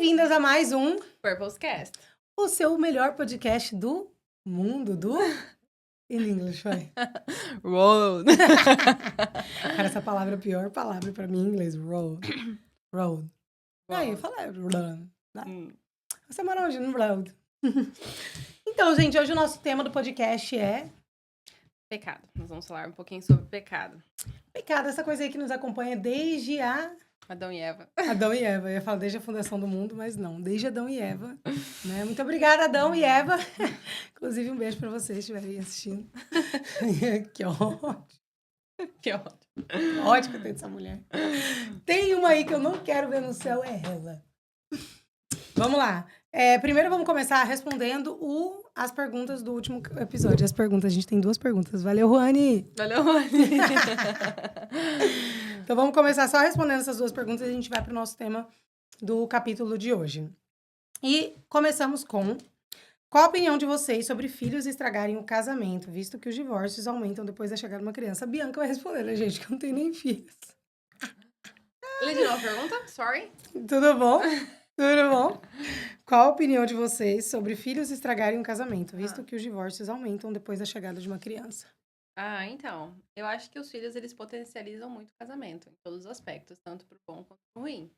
Bem-vindas a mais um, Purplecast. o seu melhor podcast do mundo, In English, vai. Road. Cara, essa palavra é a pior palavra pra mim em inglês. Road. Road. Aí, fala road. Você mora onde? No road. Então, gente, hoje o nosso tema do podcast é Pecado. Nós vamos falar um pouquinho sobre pecado. pecado, essa coisa aí que nos acompanha desde Adão e Eva. Adão e Eva. Eu ia falar desde a fundação do mundo, mas não, desde Adão e Eva. Né? Muito obrigada, Adão e Eva. Inclusive, um beijo pra vocês que estiverem assistindo. Que ótimo. Que ótimo. Ótimo que eu tenho essa mulher. Tem uma aí que eu não quero ver no céu, é ela. Vamos lá. Primeiro vamos começar respondendo as perguntas do último episódio. As perguntas, a gente tem 2 perguntas. Valeu, Juane! Valeu, Rony. Então vamos começar só respondendo essas 2 perguntas e a gente vai para o nosso tema do capítulo de hoje. E começamos com: qual a opinião de vocês sobre filhos estragarem o casamento, visto que os divórcios aumentam depois da chegada de uma criança? A Bianca vai responder, né, gente? Que eu não tenho nem filhos. Lê de novo a pergunta? Sorry. Tudo bom? Tudo bom? Qual a opinião de vocês sobre filhos estragarem um casamento, visto que os divórcios aumentam depois da chegada de uma criança? Então, eu acho que os filhos, eles potencializam muito o casamento, em todos os aspectos, tanto pro bom quanto pro ruim.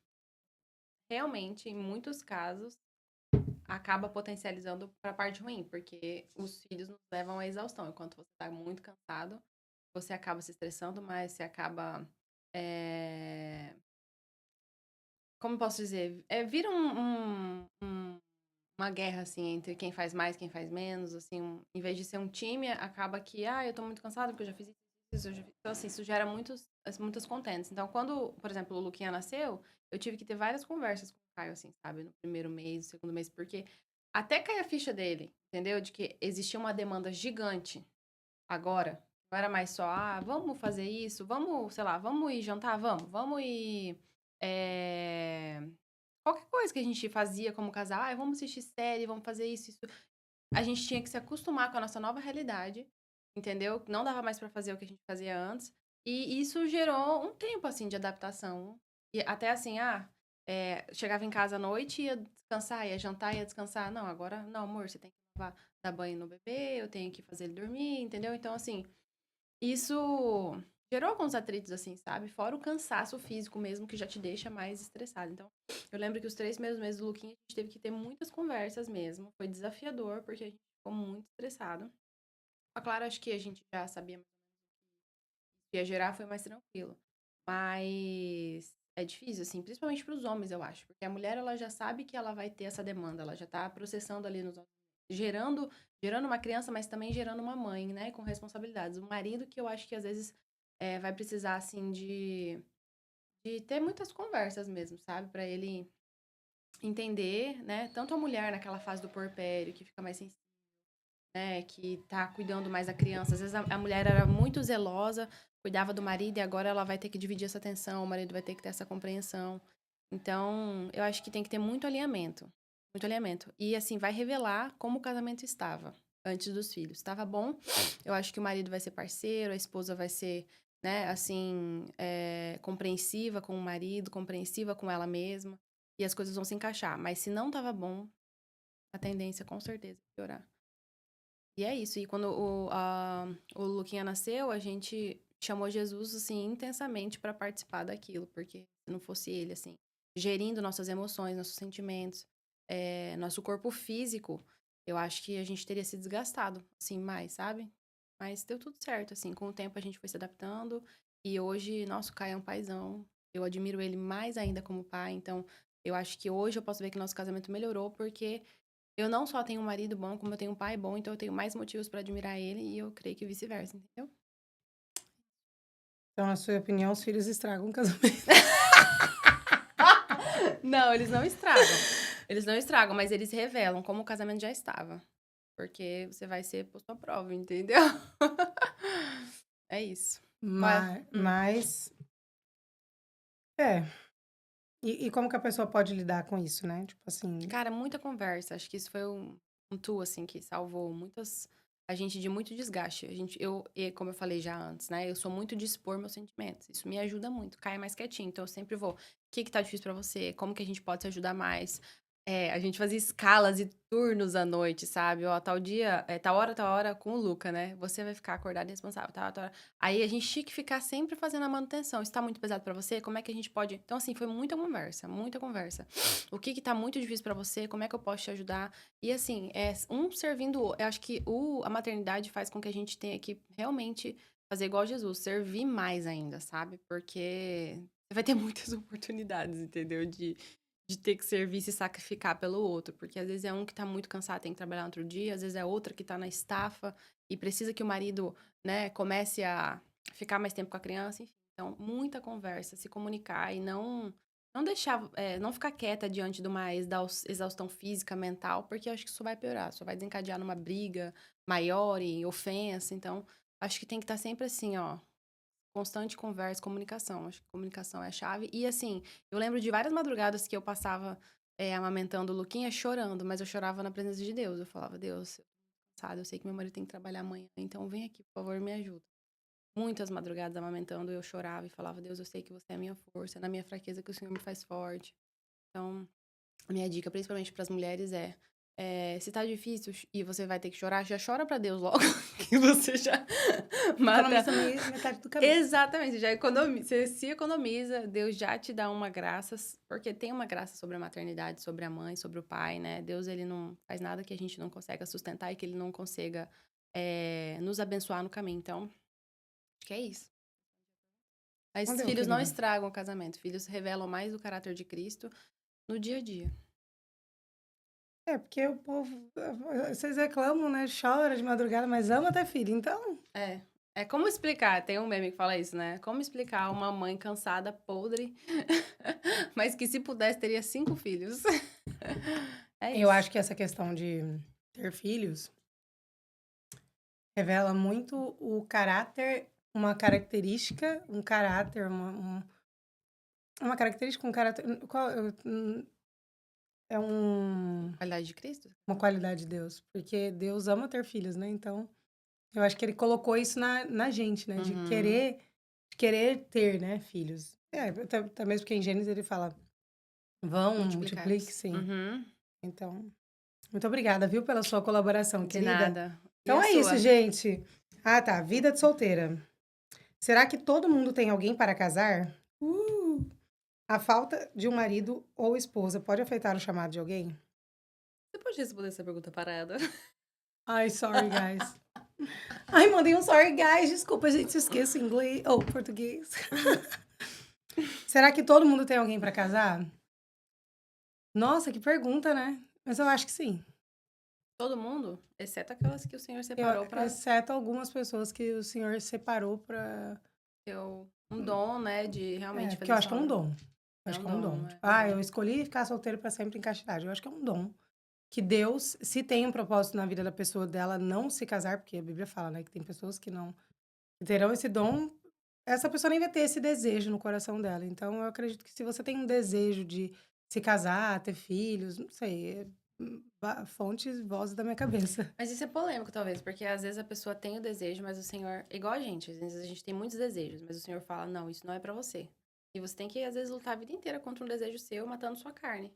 Realmente, em muitos casos, acaba potencializando pra parte ruim, porque os filhos nos levam à exaustão. Enquanto você tá muito cansado, você acaba se estressando mais, você acaba... Como posso dizer? Vira uma guerra, assim, entre quem faz mais, quem faz menos, assim, em vez de ser um time, acaba que, eu tô muito cansada porque eu já fiz isso, Então, assim, isso gera muitas contentes. Então, quando, por exemplo, o Luquinha nasceu, eu tive que ter várias conversas com o Caio, assim, sabe? No primeiro mês, no segundo mês, porque até cair a ficha dele, entendeu? De que existia uma demanda gigante agora. Não era mais só, vamos fazer isso, vamos, sei lá, vamos ir jantar, vamos ir... Qualquer coisa que a gente fazia como casal, vamos assistir série, vamos fazer isso. A gente tinha que se acostumar com a nossa nova realidade, entendeu? Não dava mais pra fazer o que a gente fazia antes. E isso gerou um tempo, assim, de adaptação. E até assim, chegava em casa à noite, ia descansar, ia jantar, ia descansar. Não, agora, não, amor, você tem que dar banho no bebê, eu tenho que fazer ele dormir, entendeu? Então, assim, isso gerou alguns atritos, assim, sabe? Fora o cansaço físico mesmo, que já te deixa mais estressado. Então, eu lembro que os 3 primeiros meses do Luquinha, a gente teve que ter muitas conversas mesmo. Foi desafiador, porque a gente ficou muito estressado. Claro, acho que a gente já sabia mais ou menos o que ia gerar, foi mais tranquilo. Mas é difícil, assim, principalmente para os homens, eu acho. Porque a mulher, ela já sabe que ela vai ter essa demanda, ela já tá processando ali nos gerando uma criança, mas também gerando uma mãe, né, com responsabilidades. O marido, que eu acho que às vezes vai precisar, assim, de ter muitas conversas mesmo, sabe? Pra ele entender, né? Tanto a mulher naquela fase do puerpério, que fica mais sensível, né? Que tá cuidando mais da criança. Às vezes a mulher era muito zelosa, cuidava do marido, e agora ela vai ter que dividir essa atenção, o marido vai ter que ter essa compreensão. Então, eu acho que tem que ter muito alinhamento. Muito alinhamento. E, assim, vai revelar como o casamento estava antes dos filhos. Estava bom, eu acho que o marido vai ser parceiro, a esposa vai ser, né, assim, compreensiva com o marido, compreensiva com ela mesma. E as coisas vão se encaixar. Mas se não estava bom, a tendência, com certeza, é piorar. E é isso. E quando o Luquinha nasceu, a gente chamou Jesus, assim, intensamente para participar daquilo. Porque se não fosse ele, assim, gerindo nossas emoções, nossos sentimentos, nosso corpo físico, eu acho que a gente teria se desgastado, assim, mais, sabe? Mas deu tudo certo, assim. Com o tempo a gente foi se adaptando. E hoje, nosso Caio é um paizão. Eu admiro ele mais ainda como pai. Então, eu acho que hoje eu posso ver que nosso casamento melhorou porque eu não só tenho um marido bom, como eu tenho um pai bom. Então, eu tenho mais motivos pra admirar ele. E eu creio que vice-versa, entendeu? Então, na sua opinião, os filhos estragam o casamento. Não, eles não estragam. Eles não estragam, mas eles revelam como o casamento já estava. Porque você vai ser posto à prova, entendeu? É isso. Mas é. E como que a pessoa pode lidar com isso, né? Tipo assim, Cara, muita conversa. Acho que isso foi um tool, assim, que salvou muitas a gente de muito desgaste. Como eu falei já antes, né? Eu sou muito de expor meus sentimentos. Isso me ajuda muito. Caia mais quietinho. Então, eu sempre vou. O que tá difícil pra você? Como que a gente pode se ajudar mais? A gente fazia escalas e turnos à noite, sabe? Ó, tal dia, tal hora com o Luca, né? Você vai ficar acordado e responsável, tal hora. Aí a gente tinha que ficar sempre fazendo a manutenção. Isso tá muito pesado pra você? Como é que a gente pode. Então, assim, foi muita conversa, muita conversa. O que tá muito difícil pra você? Como é que eu posso te ajudar? E assim, um servindo o outro. Eu acho que a maternidade faz com que a gente tenha que realmente fazer igual Jesus, servir mais ainda, sabe? Porque você vai ter muitas oportunidades, entendeu? De ter que servir e se sacrificar pelo outro. Porque às vezes é um que tá muito cansado, tem que trabalhar no outro dia, às vezes é outra que tá na estafa e precisa que o marido, né, comece a ficar mais tempo com a criança, enfim. Então, muita conversa, se comunicar e não deixar, não ficar quieta diante de uma exaustão física, mental, porque eu acho que isso vai piorar, só vai desencadear numa briga maior e ofensa. Então, acho que tem que estar sempre assim, ó, constante conversa, comunicação. Acho que comunicação é a chave. E assim, eu lembro de várias madrugadas que eu passava amamentando o Luquinha chorando, mas eu chorava na presença de Deus. Eu falava, Deus, eu tô cansada, eu sei que meu marido tem que trabalhar amanhã, então vem aqui, por favor, me ajuda. Muitas madrugadas amamentando, eu chorava e falava, Deus, eu sei que você é a minha força, é na minha fraqueza que o Senhor me faz forte. Então, a minha dica, principalmente para as mulheres, se tá difícil e você vai ter que chorar, já chora para Deus logo, que você já mata. Economiza metade do caminho. Exatamente, você se economiza, Deus já te dá uma graça, porque tem uma graça sobre a maternidade, sobre a mãe, sobre o pai, né? Deus, ele não faz nada que a gente não consiga sustentar e que ele não consiga nos abençoar no caminho. Então, acho que é isso. Mas Entendeu, filhos não querida? estragam o casamento, filhos revelam mais o caráter de Cristo no dia a dia. É, porque o povo, vocês reclamam, né? Chora de madrugada, mas ama ter filho. Então, É como explicar, tem um meme que fala isso, né? Como explicar uma mãe cansada, podre, mas que se pudesse teria 5 filhos. É eu isso. acho que essa questão de ter filhos revela muito o caráter, uma característica, um caráter, uma característica, um caráter. É Qualidade de Cristo? uma qualidade de Deus. Porque Deus ama ter filhos, né? Então, eu acho que ele colocou isso na gente, né? Uhum. De querer ter, né, filhos. Até mesmo porque em Gênesis ele fala, vão, multiplique, Multiplicai-vos. sim. Uhum. Então, muito obrigada, viu, pela sua colaboração, De querida. nada. E Então a é isso, sua? gente. Ah, tá. Vida de solteira. Será que todo mundo tem alguém para casar? A falta de um marido ou esposa pode afetar o chamado de alguém? Você pode responder essa pergunta parada? Ai, sorry, guys. Ai, mandei um sorry, guys. Desculpa, gente, se esqueça inglês ou português. Será que todo mundo tem alguém para casar? Nossa, que pergunta, né? Mas eu acho que sim. Todo mundo? Exceto aquelas que o Senhor Eu, separou para exceto algumas pessoas que o Senhor separou para. ter um dom, né? De realmente Porque fazer eu acho que essa é um obra. dom. Eu É acho um que é um dom, dom. é Tipo, um eu dom. escolhi ficar solteiro para sempre em castidade. Eu acho que é um dom. Que Deus, se tem um propósito na vida da pessoa dela não se casar, porque a Bíblia fala, né, que tem pessoas que não terão esse dom, essa pessoa nem vai ter esse desejo no coração dela. Então, eu acredito que se você tem um desejo de se casar, ter filhos, não sei, fontes, vozes da minha cabeça. Mas isso é polêmico, talvez, porque às vezes a pessoa tem o desejo, mas o Senhor, igual a gente, às vezes a gente tem muitos desejos, mas o Senhor fala, não, isso não é pra você. E você tem que, às vezes, lutar a vida inteira contra um desejo seu, matando sua carne.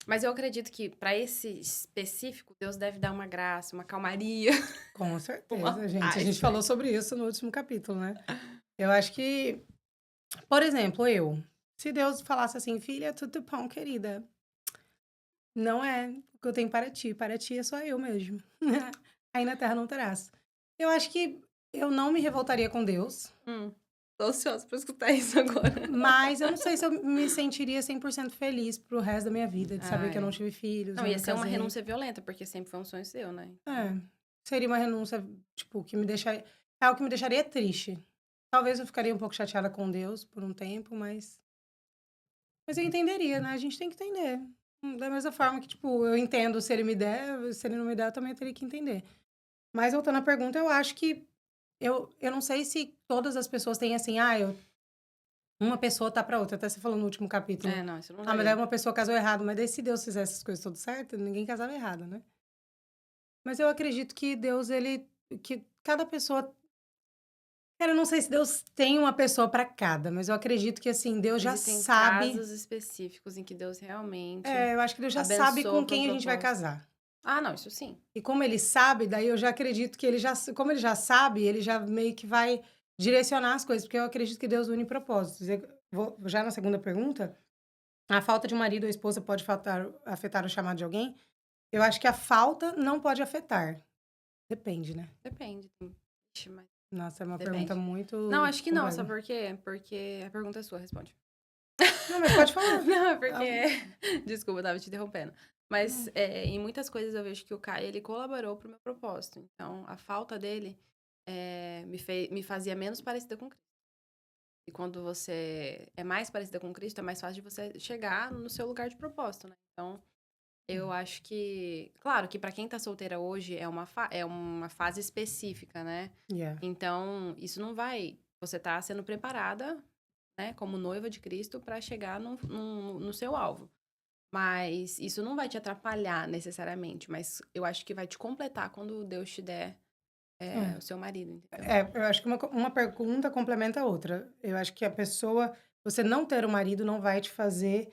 Mas eu acredito que, pra esse específico, Deus deve dar uma graça, uma calmaria, Com uma certeza, gente. A paz gente pra falou ele. sobre isso no último capítulo, né? Eu acho que, por exemplo, se Deus falasse assim, filha, tudo bom, querida. Não é o que eu tenho para ti é só eu mesmo. Aí na terra não terás. Eu acho que eu não me revoltaria com Deus, Tô ansiosa pra escutar isso agora. mas eu não sei se eu me sentiria 100% feliz pro resto da minha vida, de saber Ah, que eu não é. tive filhos, Não, não ia me ser uma casei. renúncia violenta, porque sempre foi um sonho seu, né? Então, É, seria uma renúncia, tipo, que me deixaria é algo que me deixaria triste. Talvez eu ficaria um pouco chateada com Deus por um tempo, mas eu entenderia, né, a gente tem que entender. Da mesma forma que, tipo, eu entendo se ele me der, se ele não me der, eu também teria que entender. Mas voltando à pergunta, eu acho que eu não sei se todas as pessoas têm assim, uma pessoa tá pra outra. Até você falou no último capítulo. não, isso não Ah, mas daí daria. uma pessoa casou errado. Mas daí se Deus fizesse as coisas tudo certo, ninguém casava errado, né? Mas eu acredito que Deus, ele que cada pessoa. Cara, eu não sei se Deus tem uma pessoa para cada, mas eu acredito que, assim, Deus já Existem sabe. casos específicos em que Deus realmente Eu acho que Deus já sabe abençoa com para um quem a gente vai propósito. casar. Ah, não, isso sim. E como ele sabe, daí eu já acredito que ele já, como ele já sabe, ele já meio que vai direcionar as coisas, porque eu acredito que Deus une propósitos. Eu vou já na segunda pergunta, a falta de um marido ou esposa pode afetar o chamado de alguém? Eu acho que a falta não pode afetar. Depende, né? Depende. Ixi, mas Nossa, é uma pergunta depende. Não, muito acho que não, complexa. sabe por quê? Porque a pergunta é sua, responde. Não, mas pode falar. Não, é Ah, porque desculpa, eu tava te interrompendo. Mas, não. em muitas coisas eu vejo que o Caio, ele colaborou para o meu propósito. Então, a falta dele, me fazia menos parecida com Cristo. E quando você é mais parecida com Cristo, é mais fácil de você chegar no seu lugar de propósito, né. Então, eu acho que claro que para quem tá solteira hoje é uma fase específica, né. Yeah. Então, isso não vai você tá sendo preparada, né, como noiva de Cristo para chegar no seu alvo. Mas isso não vai te atrapalhar necessariamente, mas eu acho que vai te completar quando Deus te der, É. o seu marido, entendeu? Eu acho que uma pergunta complementa a outra. Eu acho que a pessoa você não ter um marido não vai te fazer,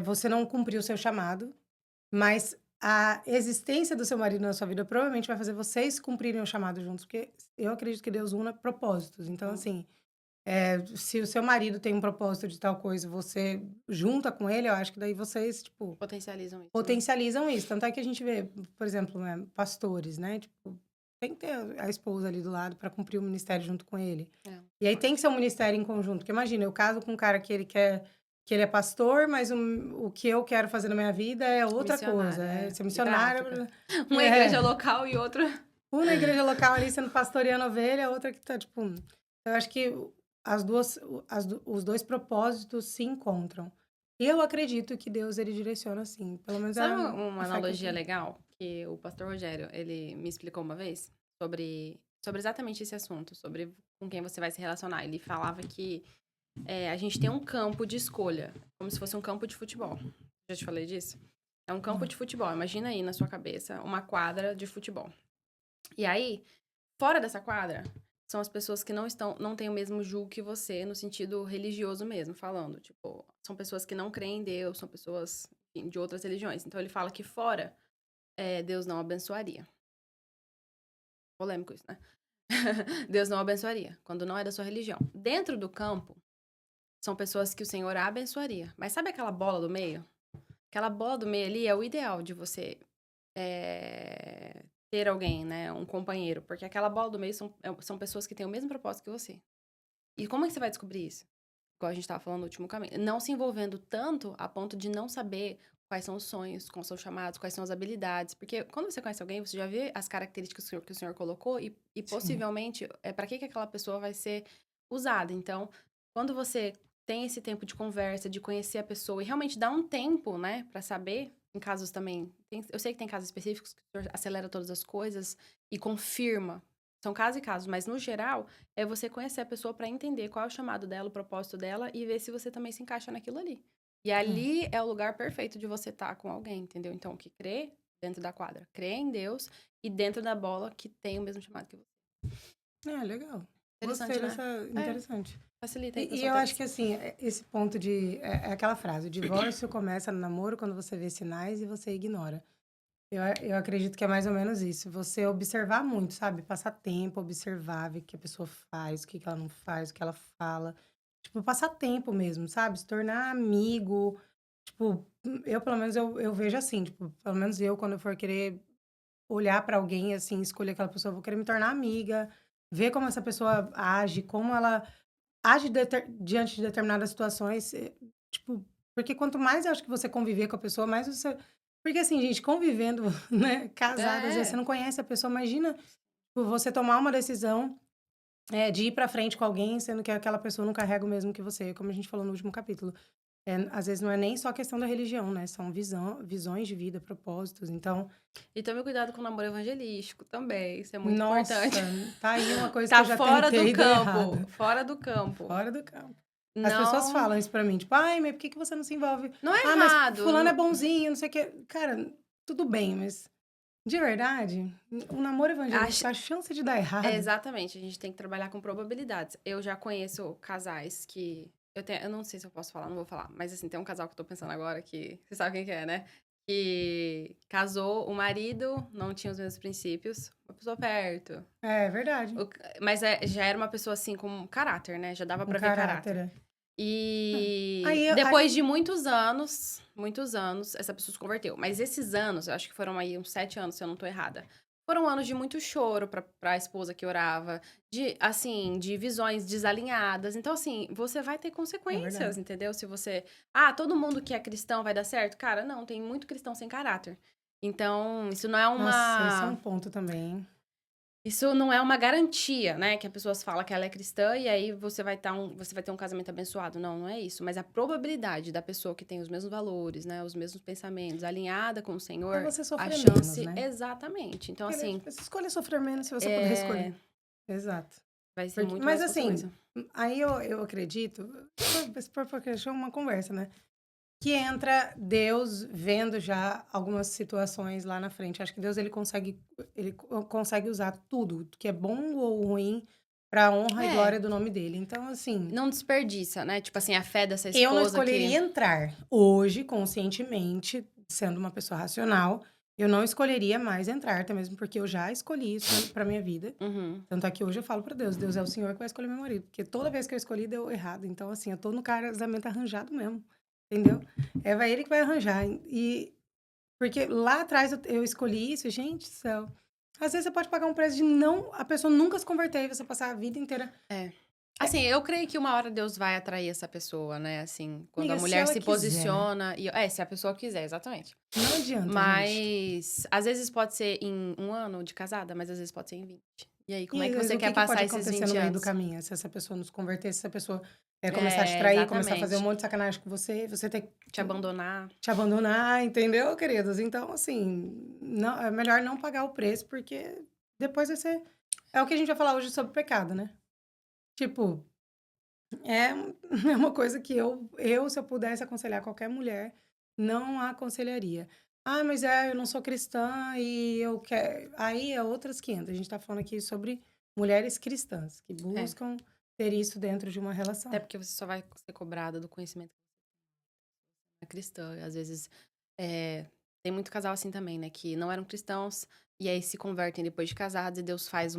você não cumprir o seu chamado, mas a existência do seu marido na sua vida provavelmente vai fazer vocês cumprirem o chamado juntos, porque eu acredito que Deus una propósitos. Então, Hum, assim, se o seu marido tem um propósito de tal coisa, você junta com ele, eu acho que daí vocês, tipo, potencializam isso, né? potencializam isso. Tanto é que a gente vê, por exemplo, né, pastores, né? Tipo, tem que ter a esposa ali do lado para cumprir o ministério junto com ele. É, E aí tem concordo. que ser um ministério em conjunto. Porque imagina, eu caso com um cara que ele quer, que ele é pastor, mas o que eu quero fazer na minha vida é outra coisa. Missionária, É ser ir pra missionária. África. Uma igreja É. local e outra Um na igreja local ali sendo pastoreando a ovelha, a outra que tá, tipo. Eu acho que os dois propósitos se encontram. E eu acredito que Deus, ele direciona assim. Pelo menos é Sabe uma a fé que eu analogia tenho. legal que o pastor Rogério, ele me explicou uma vez sobre exatamente esse assunto, sobre com quem você vai se relacionar. Ele falava que, a gente tem um campo de escolha, como se fosse um campo de futebol. Já te falei disso? É um campo Não. de futebol. Imagina aí na sua cabeça uma quadra de futebol. E aí, fora dessa quadra, são as pessoas que não têm o mesmo julgo que você, no sentido religioso mesmo, falando. Tipo, são pessoas que não creem em Deus, são pessoas, enfim, de outras religiões. Então ele fala que fora, Deus não abençoaria. Polêmico isso, né? Deus não abençoaria, quando não é da sua religião. Dentro do campo, são pessoas que o Senhor abençoaria. Mas sabe aquela bola do meio? Aquela bola do meio ali é o ideal de você ter alguém, né? Um companheiro. Porque aquela bola do meio são pessoas que têm o mesmo propósito que você. E como é que você vai descobrir isso? Igual a gente estava falando no último caminho. Não se envolvendo tanto a ponto de não saber quais são os sonhos, quais são os chamados, quais são as habilidades. Porque quando você conhece alguém, você já vê as características que o senhor colocou e Sim. possivelmente para que aquela pessoa vai ser usada. Então, quando você tem esse tempo de conversa, de conhecer a pessoa e realmente dá um tempo, né, para saber, em casos também. Eu sei que tem casos específicos que o senhor acelera todas as coisas e confirma. São casos e casos, mas no geral, é você conhecer a pessoa para entender qual é o chamado dela, o propósito dela e ver se você também se encaixa naquilo ali. E ali é o lugar perfeito de você estar com alguém, entendeu? Então, que crê dentro da quadra, crê em Deus e dentro da bola que tem o mesmo chamado que você. Legal. Gostei Interessante, né? dessa. É, Interessante. facilita aí para E eu acho solteiras. que, assim, esse ponto de. É aquela frase: o divórcio começa no namoro quando você vê sinais e você ignora. Eu acredito que é mais ou menos isso. Você observar muito, sabe? Passar tempo, observar, ver o que a pessoa faz, o que que ela não faz, o que ela fala. Tipo, passar tempo mesmo, sabe? Se tornar amigo. Tipo, eu, pelo menos, eu vejo assim, tipo, pelo menos eu, quando eu for querer olhar pra alguém, assim, escolher aquela pessoa, eu vou querer me tornar amiga, ver como essa pessoa age, como ela age diante de determinadas situações, tipo, porque quanto mais eu acho que você conviver com a pessoa, mais você. Porque assim, gente, convivendo, né, casado, às vezes você É, não conhece a pessoa, imagina, tipo, você tomar uma decisão, de ir pra frente com alguém, sendo que aquela pessoa não carrega o mesmo que você, como a gente falou no último capítulo. Às vezes não é nem só questão da religião, né? São visões de vida, propósitos. Então, e tome cuidado com o namoro evangelístico também, isso é muito importante. nossa, tá aí uma coisa que eu Tá já fora do tentei e deu campo, errado. fora do campo. Fora do campo. As pessoas Não, falam isso pra mim, tipo: "Ai, mas por que que você não se envolve? não é Ah, mas errado, fulano é bonzinho, não sei o quê". Cara, tudo bem, mas De verdade, o namoro evangélico, Acho a chance de dar errado. exatamente, a gente tem que trabalhar com probabilidades. Eu já conheço casais que eu não sei se eu posso falar, não vou falar, mas assim, tem um casal que eu tô pensando agora que você sabe quem que é, né? Que casou, o marido não tinha os mesmos princípios, uma pessoa perto. É verdade. Mas já era uma pessoa assim com caráter, né? Já dava Um pra ver caráter. caráter. E Aí, depois de muitos anos, essa pessoa se converteu. Mas esses anos, eu acho que foram aí uns 7 anos, se eu não tô errada. Foram anos de muito choro pra esposa que orava, de visões desalinhadas. Então, assim, você vai ter consequências, verdade. entendeu? Se você. Todo mundo que é cristão vai dar certo? Cara, não, tem muito cristão sem caráter. Então, isso não é Nossa, esse é um uma. ponto também, hein? Isso não é uma garantia, né? Que a pessoa fala que ela é cristã e aí você vai ter um casamento abençoado. Não, não é isso. Mas a probabilidade da pessoa que tem os mesmos valores, né? Os mesmos pensamentos, alinhada com o É Senhor, você a sofrer menos, chance. né? Exatamente. Então, assim, Você escolhe sofrer menos se você puder é, escolher. Exato. vai ser muito Mas mais assim, consequência. aí eu acredito, porque deixa uma conversa, né? Que entra Deus vendo já algumas situações lá na frente. Acho que Deus ele consegue usar tudo, que é bom ou ruim, para honra e É, glória do nome dele. Então, assim, não desperdiça, né? Tipo assim, a fé dessa eu não esposa que. escolheria entrar hoje, conscientemente, sendo uma pessoa racional, eu não escolheria mais entrar, até mesmo porque eu já escolhi isso para minha vida. Uhum. Tanto é que hoje eu falo para Deus, Deus é o Senhor que vai escolher meu marido, porque toda vez que eu escolhi deu errado. Então, assim, eu tô no casamento arranjado mesmo, entendeu? Vai ele que vai arranjar. E porque lá atrás eu escolhi isso, gente do céu. Às vezes você pode pagar um preço de não, a pessoa nunca se converter e você passar a vida inteira. É. Assim, eu creio que uma hora Deus vai atrair essa pessoa, né? Assim, quando a Amiga, se mulher ela se quiser, né? posiciona. Se a pessoa quiser, exatamente. Não adianta, gente. Mas às vezes pode ser em 1 ano de casada, mas às vezes pode ser em 20. E aí, como E é às que vezes, você o quer que que pode passar esses acontecer no 20 meio do anos? caminho? Se essa pessoa não se converter, se essa pessoa começar a te É, trair, começar a fazer um exatamente. monte de sacanagem com você ter Te que abandonar. te abandonar, entendeu, queridos? Então, assim, não, é melhor não pagar o preço, porque depois vai ser. É o que a gente vai falar hoje sobre pecado, né? Tipo, é, é uma coisa que se eu pudesse aconselhar qualquer mulher, não a aconselharia. Ah, mas eu não sou cristã e eu quero. Aí é outras 500. A gente tá falando aqui sobre mulheres cristãs que É. buscam ter isso dentro de uma Até relação. porque você só vai ser cobrada do conhecimento cristã. Às vezes, tem muito casal assim também, né? Que não eram cristãos e aí se convertem depois de casados e Deus faz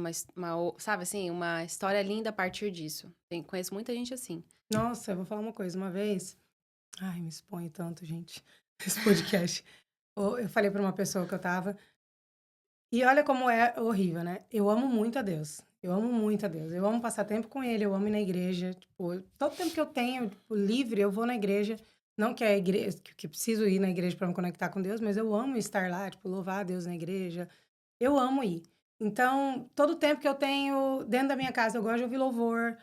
sabe assim, uma história linda a partir disso. Conheço muita gente assim. Nossa, eu vou falar uma coisa. Uma vez. Ai, me exponho tanto, gente. Esse podcast. Eu falei pra uma pessoa que eu tava. E olha como é horrível, né? Eu amo muito a Deus. Eu amo muito a Deus. Eu amo passar tempo com Ele, eu amo ir na igreja. Tipo, todo tempo que eu tenho, tipo, livre, eu vou na igreja. Não que a igreja, que preciso ir na igreja para me conectar com Deus, mas eu amo estar lá, tipo, louvar a Deus na igreja. Eu amo ir. Então, todo o tempo que eu tenho dentro da minha casa, eu gosto de ouvir louvor.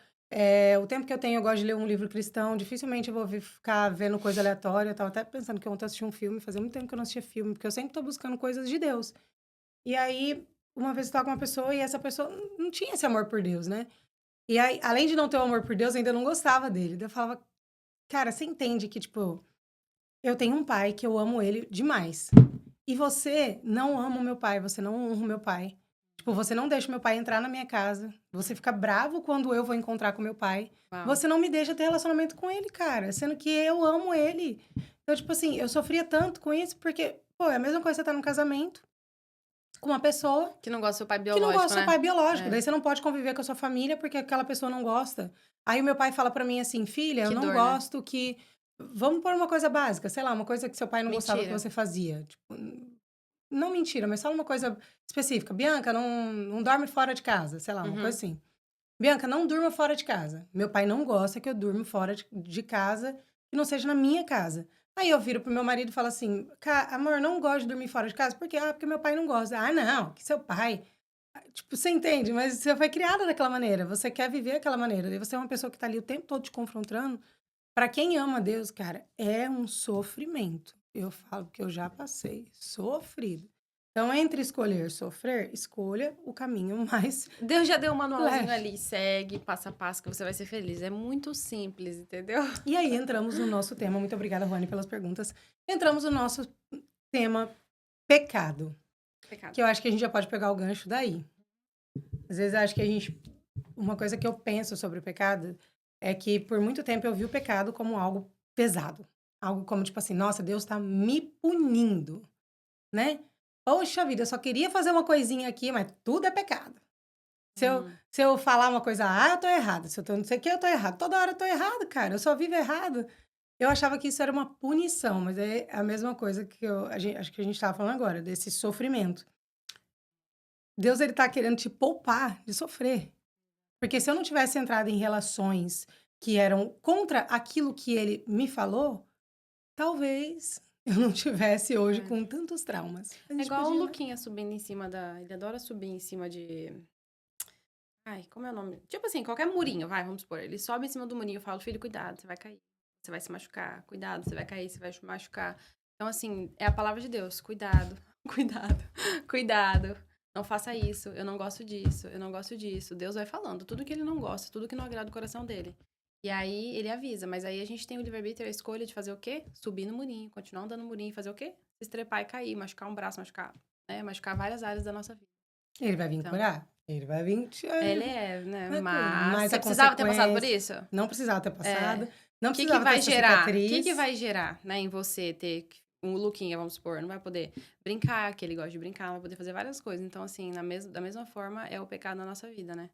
O tempo que eu tenho, eu gosto de ler um livro cristão. Dificilmente eu vou ficar vendo coisa aleatória. Eu tava até pensando que ontem eu assisti um filme, fazia muito tempo que eu não assistia filme, porque eu sempre tô buscando coisas de Deus. E aí, uma vez eu estava com uma pessoa e essa pessoa não tinha esse amor por Deus, né? E aí, além de não ter o amor por Deus, ainda não gostava dele. Daí eu falava, cara, você entende que, tipo, eu tenho um pai que eu amo ele demais. E você não ama o meu pai, você não honra o meu pai. Tipo, você não deixa o meu pai entrar na minha casa. Você fica bravo quando eu vou encontrar com meu pai. Uau. Você não me deixa ter relacionamento com ele, cara. Sendo que eu amo ele. Então, tipo assim, eu sofria tanto com isso porque, pô, é a mesma coisa você tá num casamento com uma pessoa Que não gosta do seu pai que não gosta biológico, do seu né? pai biológico. É. Daí você não pode conviver com a sua família porque aquela pessoa não gosta. Aí o meu pai fala pra mim assim: "Filha, eu Que não dor, né? gosto que vamos por uma coisa básica, sei lá, uma coisa que seu pai não gostava que Mentira. você fazia". Tipo, não mentira, mas fala uma coisa específica. "Bianca, não dorme fora de casa", sei lá, uma coisa Uhum. assim. "Bianca, não durma fora de casa". Meu pai não gosta que eu durma fora de casa, que não seja na minha casa. Aí eu viro pro meu marido e falo assim: Amor, não gosto de dormir fora de casa". "Por quê?". "Ah, porque meu pai não gosta". "Ah, não, que seu pai". Tipo, você entende? Mas você foi criada daquela maneira, você quer viver aquela maneira. E você é uma pessoa que tá ali o tempo todo te confrontando. Pra quem ama Deus, cara, é um sofrimento. Eu falo que eu já passei, sofrido. Então, entre escolher sofrer, escolha o caminho mais Deus já deu um manualzinho leve. ali, segue passo a passo que você vai ser feliz. É muito simples, entendeu? E aí entramos no nosso tema. Muito obrigada, Rony, pelas perguntas. Entramos no nosso tema pecado. Pecado. Que eu acho que a gente já pode pegar o gancho daí. Às vezes eu acho que a gente... Uma coisa que eu penso sobre o pecado é que por muito tempo eu vi o pecado como algo pesado. Algo como, tipo assim, nossa, Deus tá me punindo, né? Poxa vida, eu só queria fazer uma coisinha aqui, mas tudo é pecado. Se eu falar uma coisa, eu tô errada. Se eu tô não sei o que, eu tô errado. Toda hora eu tô errado, cara. Eu só vivo errado. Eu achava que isso era uma punição, mas é a mesma coisa que acho que a gente tava falando agora, desse sofrimento. Deus, ele tá querendo te poupar de sofrer. Porque se eu não tivesse entrado em relações que eram contra aquilo que ele me falou, talvez eu não tivesse hoje É. com tantos traumas. A É gente igual o podia, né? Luquinha subindo em cima da. Ele adora subir em cima de. Ai, como é o nome? Tipo assim, qualquer murinho, vai, vamos supor. Ele sobe em cima do murinho e fala, filho, cuidado, você vai cair. Você vai se machucar. Cuidado, você vai cair, você vai se machucar. Então, assim, é a palavra de Deus. Cuidado, cuidado, cuidado. Não faça isso. Eu não gosto disso. Eu não gosto disso. Deus vai falando tudo que ele não gosta, tudo que não agrada o coração dele. E aí ele avisa. Mas aí a gente tem o livre-arbítrio, a escolha de fazer o quê? Subir no murinho, continuar andando no murinho, fazer o quê? Se estrepar e cair, machucar um braço, machucar, né? Machucar várias áreas da nossa vida. Ele vai vir Então, curar. Ele vai vir te ele é, né? vai curar. Mas Mas você a precisava ter passado por consequência isso? não precisava ter É. passado, não O que que precisava ter vai essa gerar? O que que cicatriz. vai gerar, né, em você ter um Luquinha, vamos supor, não vai poder brincar, que ele gosta de brincar, não vai poder fazer várias coisas. Então, assim, da mesma forma, é o pecado na nossa vida, né?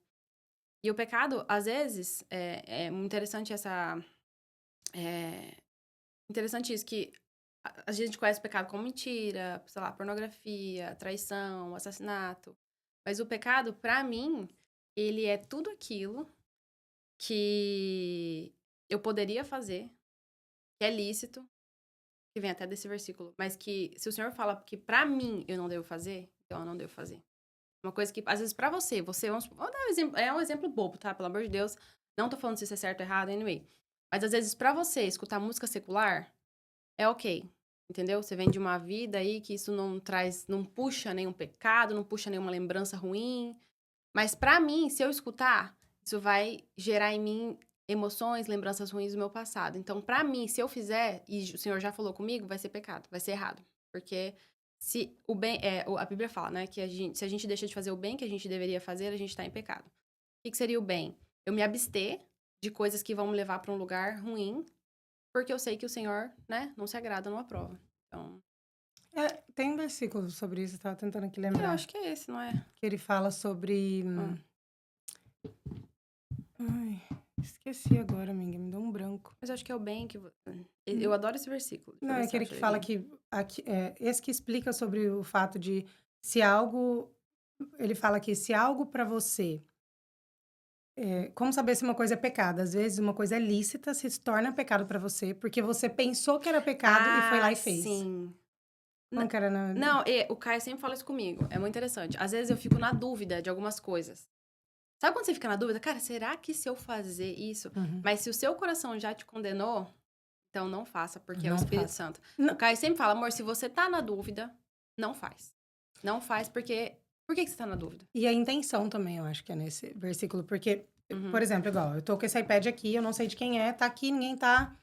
E o pecado, às vezes, é muito interessante interessante isso, que a gente conhece o pecado como mentira, sei lá, pornografia, traição, assassinato. Mas o pecado, pra mim, ele é tudo aquilo que eu poderia fazer, que é lícito, que vem até desse versículo, mas que se o Senhor fala que pra mim eu não devo fazer, então eu não devo fazer. Uma coisa que, às vezes, pra você, vamos dar um exemplo, é um exemplo bobo, tá? Pelo amor de Deus, não tô falando se isso é certo ou errado, anyway. Mas, às vezes, pra você, escutar música secular é ok, entendeu? Você vem de uma vida aí que isso não puxa nenhum pecado, não puxa nenhuma lembrança ruim. Mas pra mim, se eu escutar, isso vai gerar em mim emoções, lembranças ruins do meu passado. Então, pra mim, se eu fizer, e o Senhor já falou comigo, vai ser pecado, vai ser errado. Porque se o bem, a Bíblia fala, né, que se a gente deixa de fazer o bem que a gente deveria fazer, a gente tá em pecado. O que seria o bem? Eu me abster de coisas que vão me levar pra um lugar ruim, porque eu sei que o Senhor, né, não se agrada, não aprova. Então, Tem um versículo sobre isso, eu estava tentando aqui eu lembrar, acho que é esse, não é? que ele fala sobre Ah. ai, esqueci agora, amiga, me deu um branco. Mas eu acho que é o bem que. Eu adoro esse versículo. Deixa Não, eu é ver se eu aquele acho que ele fala aqui. que esse que explica sobre o fato de se algo ele fala que se algo para você como saber se uma coisa é pecado? Às vezes uma coisa é lícita, se torna pecado para você, porque você pensou que era pecado e foi lá Ah, e fez. sim. Como N- que era Não, o Caio sempre fala isso comigo. É muito interessante. Às vezes eu fico na dúvida de algumas coisas. Sabe quando você fica na dúvida? Cara, será que se eu fazer isso? Uhum. Mas se o seu coração já te condenou, então não faça, porque é o Não Espírito faça. Santo. O Não, Caio sempre fala, amor, se você tá na dúvida, não faz. Não faz porque. Por que você tá na dúvida? e a intenção também, eu acho que é nesse versículo, porque, por Uhum. exemplo, igual, eu tô com esse iPad aqui, eu não sei de quem é, tá aqui, ninguém tá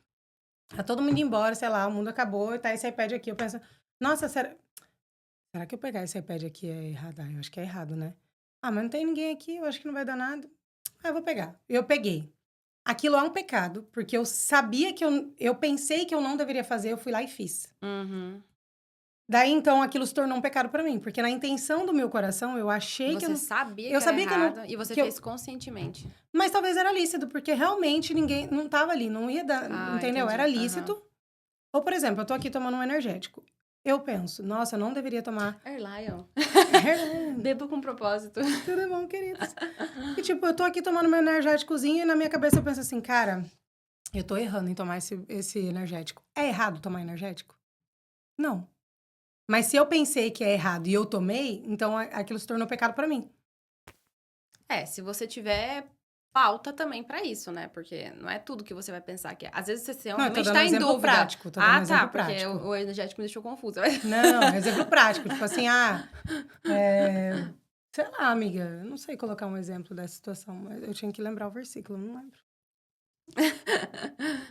todo mundo embora, sei lá, o mundo acabou, e tá esse iPad aqui, eu penso, nossa, será que eu pegar esse iPad aqui é errado? Eu acho que é errado, né? Ah, mas não tem ninguém aqui, eu acho que não vai dar nada. Ah, eu vou pegar. Eu peguei. Aquilo é um pecado, porque eu sabia que eu pensei que eu não deveria fazer, eu fui lá e fiz. Uhum. Daí, então, aquilo se tornou um pecado pra mim, porque na intenção do meu coração, eu achei que eu Você não... sabia Eu que era sabia que eu não... errado e você Que fez eu, conscientemente. mas talvez era lícito, porque realmente ninguém... Não tava ali, não ia dar... Ah, Entendeu? Era entendi. Aham. lícito. Ou, por exemplo, eu tô aqui tomando um energético. Eu penso, nossa, eu não deveria tomar... Airlion. Airline. Bebo com propósito. Tudo bom, queridos? E, tipo, eu tô aqui tomando meu energéticozinho e na minha cabeça eu penso assim, cara, eu tô errando em tomar esse energético. É errado tomar energético? Não. Mas se eu pensei que é errado e eu tomei, então aquilo se tornou pecado pra mim. Se você tiver pauta também pra isso, né? Porque não é tudo que você vai pensar que é. Às vezes você Não, eu tô realmente dando um tá em exemplo dúvida. prático, tô dando um Ah, tá, exemplo porque prático. o energético me deixou confusa. Não, é um exemplo prático. Tipo assim, sei lá, amiga, eu não sei colocar um exemplo dessa situação, mas eu tinha que lembrar o versículo, não lembro.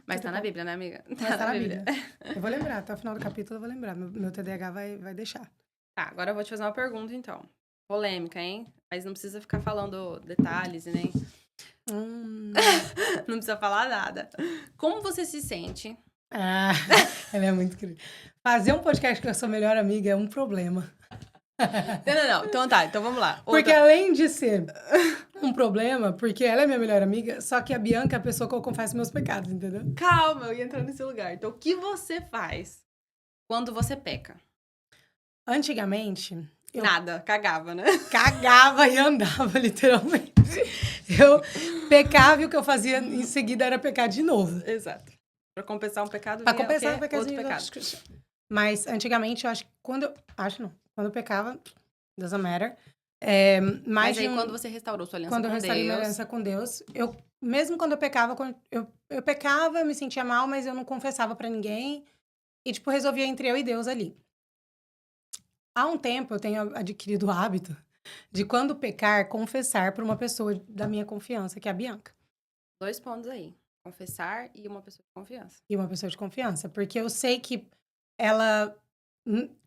Mas Tudo tá na bom. Bíblia, né, amiga? Mas Tá tá na na Bíblia. Bíblia. Eu vou lembrar, até o final do capítulo eu vou lembrar. Meu TDAH vai deixar. Tá, agora eu vou te fazer uma pergunta, então. Polêmica, hein? Mas não precisa ficar falando detalhes e nem... Hum. Não precisa falar nada. Como você se sente? Ah, ela é muito querida. Fazer um podcast com a sua melhor amiga é um problema. Não. Então tá, então vamos lá. Porque além de ser um problema, porque ela é minha melhor amiga, só que a Bianca é a pessoa que eu confesso meus pecados, entendeu? Calma, eu ia entrar nesse lugar. Então, o que você faz quando você peca? Antigamente, eu Nada, cagava, né? cagava e andava, literalmente. Eu pecava e o que eu fazia em seguida era pecar de novo. Exato. Pra compensar um pecado, Pra vinha compensar o o quê? Outro pecadinho. pecado. Mas antigamente, eu acho que quando eu... Acho não. Quando eu pecava, doesn't matter. É, mais Mas aí, de um- quando você restaurou sua aliança quando eu com restaurei minha Deus... aliança com Deus, eu... Mesmo quando eu pecava, eu pecava, eu me sentia mal, mas eu não confessava pra ninguém. E, tipo, resolvia entre eu e Deus ali. Há um tempo, eu tenho adquirido o hábito de, quando pecar, confessar pra uma pessoa da minha confiança, que é a Bianca. 2 pontos aí. Confessar e uma pessoa de confiança. E uma pessoa de confiança. Porque eu sei que ela...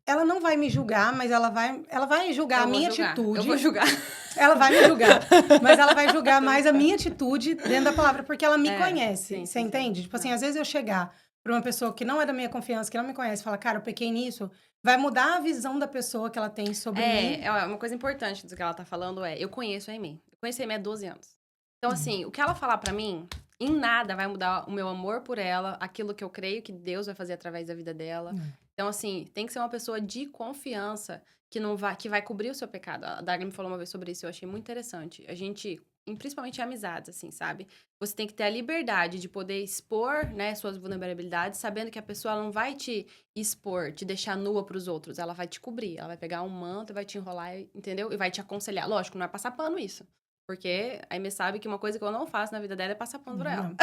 Ela não vai me julgar, mas ela vai julgar Eu a vou minha julgar. atitude. Eu vou julgar. Ela vai me julgar, mas ela vai julgar mais a minha atitude dentro da palavra, porque ela me É, conhece, sim, você sim, entende? sim. Tipo assim, Não. às vezes eu chegar pra uma pessoa que não é da minha confiança, que não me conhece, e falar, cara, eu pequei nisso, vai mudar a visão da pessoa que ela tem sobre mim. É uma coisa importante do que ela tá falando eu conheço a Amy. Eu conheci a Amy há 12 anos. Então, Uhum. assim, o que ela falar pra mim, em nada vai mudar o meu amor por ela, aquilo que eu creio que Deus vai fazer através da vida dela. Então, assim, tem que ser uma pessoa de confiança que vai cobrir o seu pecado. A Dagny me falou uma vez sobre isso, eu achei muito interessante. A gente, principalmente em amizades, assim, sabe? Você tem que ter a liberdade de poder expor, né, suas vulnerabilidades, sabendo que a pessoa ela não vai te expor, te deixar nua pros outros. Ela vai te cobrir, ela vai pegar um manto e vai te enrolar, entendeu? E vai te aconselhar. Lógico, não é passar pano isso. Porque a Amy sabe que uma coisa que eu não faço na vida dela é passar pano pra ela. Não.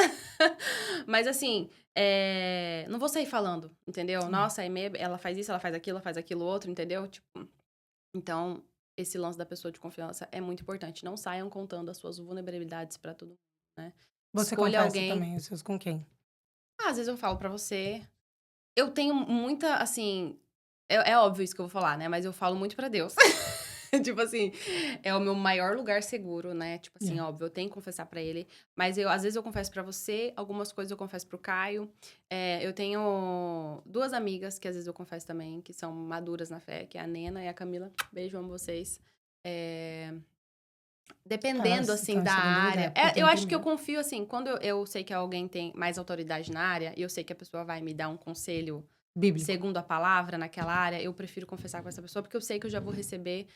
Mas assim, não vou sair falando, entendeu? Sim. Nossa, a Amy, ela faz isso, ela faz aquilo outro, entendeu? Tipo, então, esse lance da pessoa de confiança é muito importante. Não saiam contando as suas vulnerabilidades pra todo mundo, né? Você Escolha confessa alguém. também os seus com quem? Às vezes eu falo pra você. Eu tenho muita, assim... É óbvio isso que eu vou falar, né? Mas eu falo muito pra Deus. Tipo assim, é o meu maior lugar seguro, né? Tipo assim, óbvio, eu tenho que confessar pra ele. Mas às vezes eu confesso pra você, algumas coisas eu confesso pro Caio. Eu tenho 2 amigas que às vezes eu confesso também, que são maduras na fé, que é a Nena e a Camila. Beijo, amo vocês. Dependendo, Elas assim, estão em da segundo lugar, área. porque eu tenho Eu acho que eu primeiro. confio, assim, quando eu sei que alguém tem mais autoridade na área, e eu sei que a pessoa vai me dar um conselho Bíblico. segundo a palavra naquela área, eu prefiro confessar com essa pessoa, porque eu sei que eu já vou receber,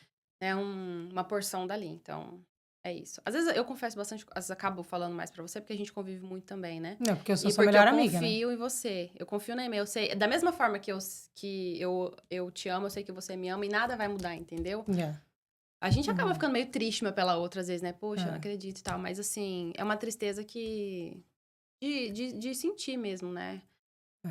né, uma porção dali. Então, é isso. Às vezes eu confesso bastante, às vezes acabo falando mais pra você, porque a gente convive muito também, né? Não, porque eu sou E sua porque melhor eu amiga, né? confio em você. Eu confio na e-mail. Eu sei, da mesma forma que eu te amo, eu sei que você me ama e nada vai mudar, entendeu? Yeah. A gente acaba ficando meio triste uma pela outra, às vezes, né? Poxa, eu não É. acredito e tal. Mas, assim, é uma tristeza que... De sentir mesmo, né? É.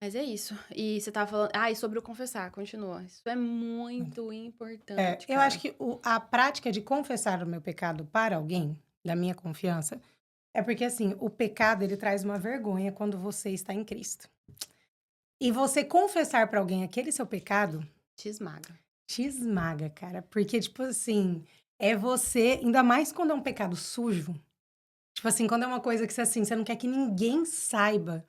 Mas é isso. E você tava falando... Ah, e sobre o confessar, continua. Isso é muito importante, Eu cara. acho que a prática de confessar o meu pecado para alguém, da minha confiança, é porque, assim, o pecado, ele traz uma vergonha quando você está em Cristo. E você confessar para alguém aquele seu pecado Te esmaga. te esmaga, cara. Porque, tipo assim, é você, ainda mais quando é um pecado sujo. Tipo assim, quando é uma coisa que assim, você não quer que ninguém saiba.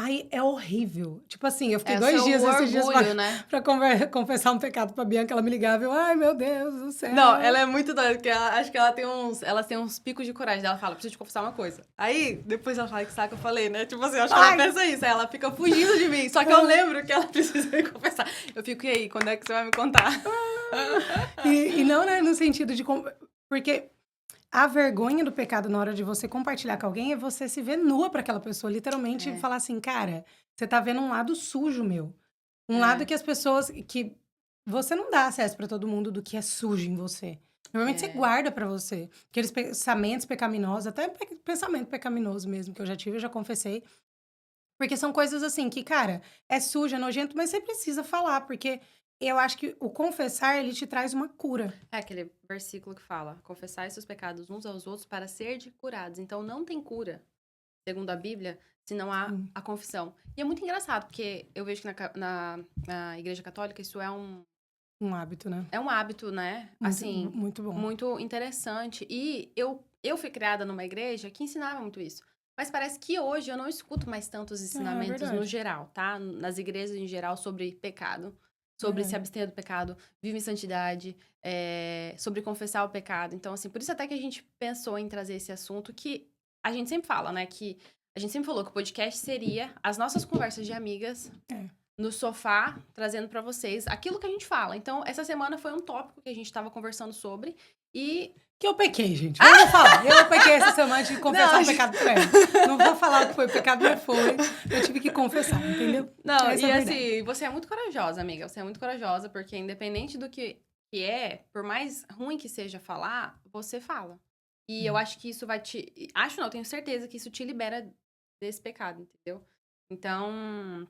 Aí é horrível. Tipo assim, eu fiquei É o 2 seu dias, esses dias, orgulho, né? pra confessar um pecado pra Bianca. Ela me ligava e eu, ai meu Deus do céu. Não, ela é muito doida, porque acho que ela tem uns picos de coragem. Ela fala, preciso te confessar uma coisa. Aí, depois ela fala que sabe que eu falei, né? Tipo assim, acho que ela Ai. pensa isso. Aí ela fica fugindo de mim. Só que eu lembro que ela precisa me confessar. Eu fico, e aí, quando é que você vai me contar? E não, né, no sentido de... Porque a vergonha do pecado na hora de você compartilhar com alguém é você se ver nua pra aquela pessoa. Literalmente falar assim, cara, você tá vendo um lado sujo meu. Um lado que as pessoas... que você não dá acesso pra todo mundo do que é sujo em você. Normalmente você guarda pra você. Aqueles pensamentos pecaminosos, até pensamento pecaminoso mesmo, que eu já tive, eu já confessei. Porque são coisas assim que, cara, é sujo, é nojento, mas você precisa falar, porque eu acho que o confessar, ele te traz uma cura. É aquele versículo que fala, confessai seus pecados uns aos outros para ser curados. Então, não tem cura segundo a Bíblia, se não há Sim. a confissão. E é muito engraçado, porque eu vejo que na Igreja Católica isso Um hábito, né? é um hábito, né? Muito, Assim, muito bom. muito interessante. E eu fui criada numa igreja que ensinava muito isso. Mas parece que hoje eu não escuto mais tantos ensinamentos no verdade. geral, tá? Nas igrejas em geral sobre pecado, sobre se Verdade. abster do pecado, vive em santidade, sobre confessar o pecado. Então, assim, por isso até que a gente pensou em trazer esse assunto que a gente sempre fala, né? Que a gente sempre falou que o podcast seria as nossas conversas de amigas É. no sofá, trazendo pra vocês aquilo que a gente fala. Então, essa semana foi um tópico que a gente tava conversando sobre e... Que eu pequei, gente. Vamos falar. Eu pequei essa semana de confessar Não, um pecado pra ela. Não vou falar o que foi pecado, mas foi. Eu tive que confessar, entendeu? Não, Essa e é a verdade. assim, você é muito corajosa, amiga. Você é muito corajosa, porque independente do que é, por mais ruim que seja falar, você fala. E eu acho que isso vai te... Acho não, tenho certeza que isso te libera desse pecado, entendeu? Então...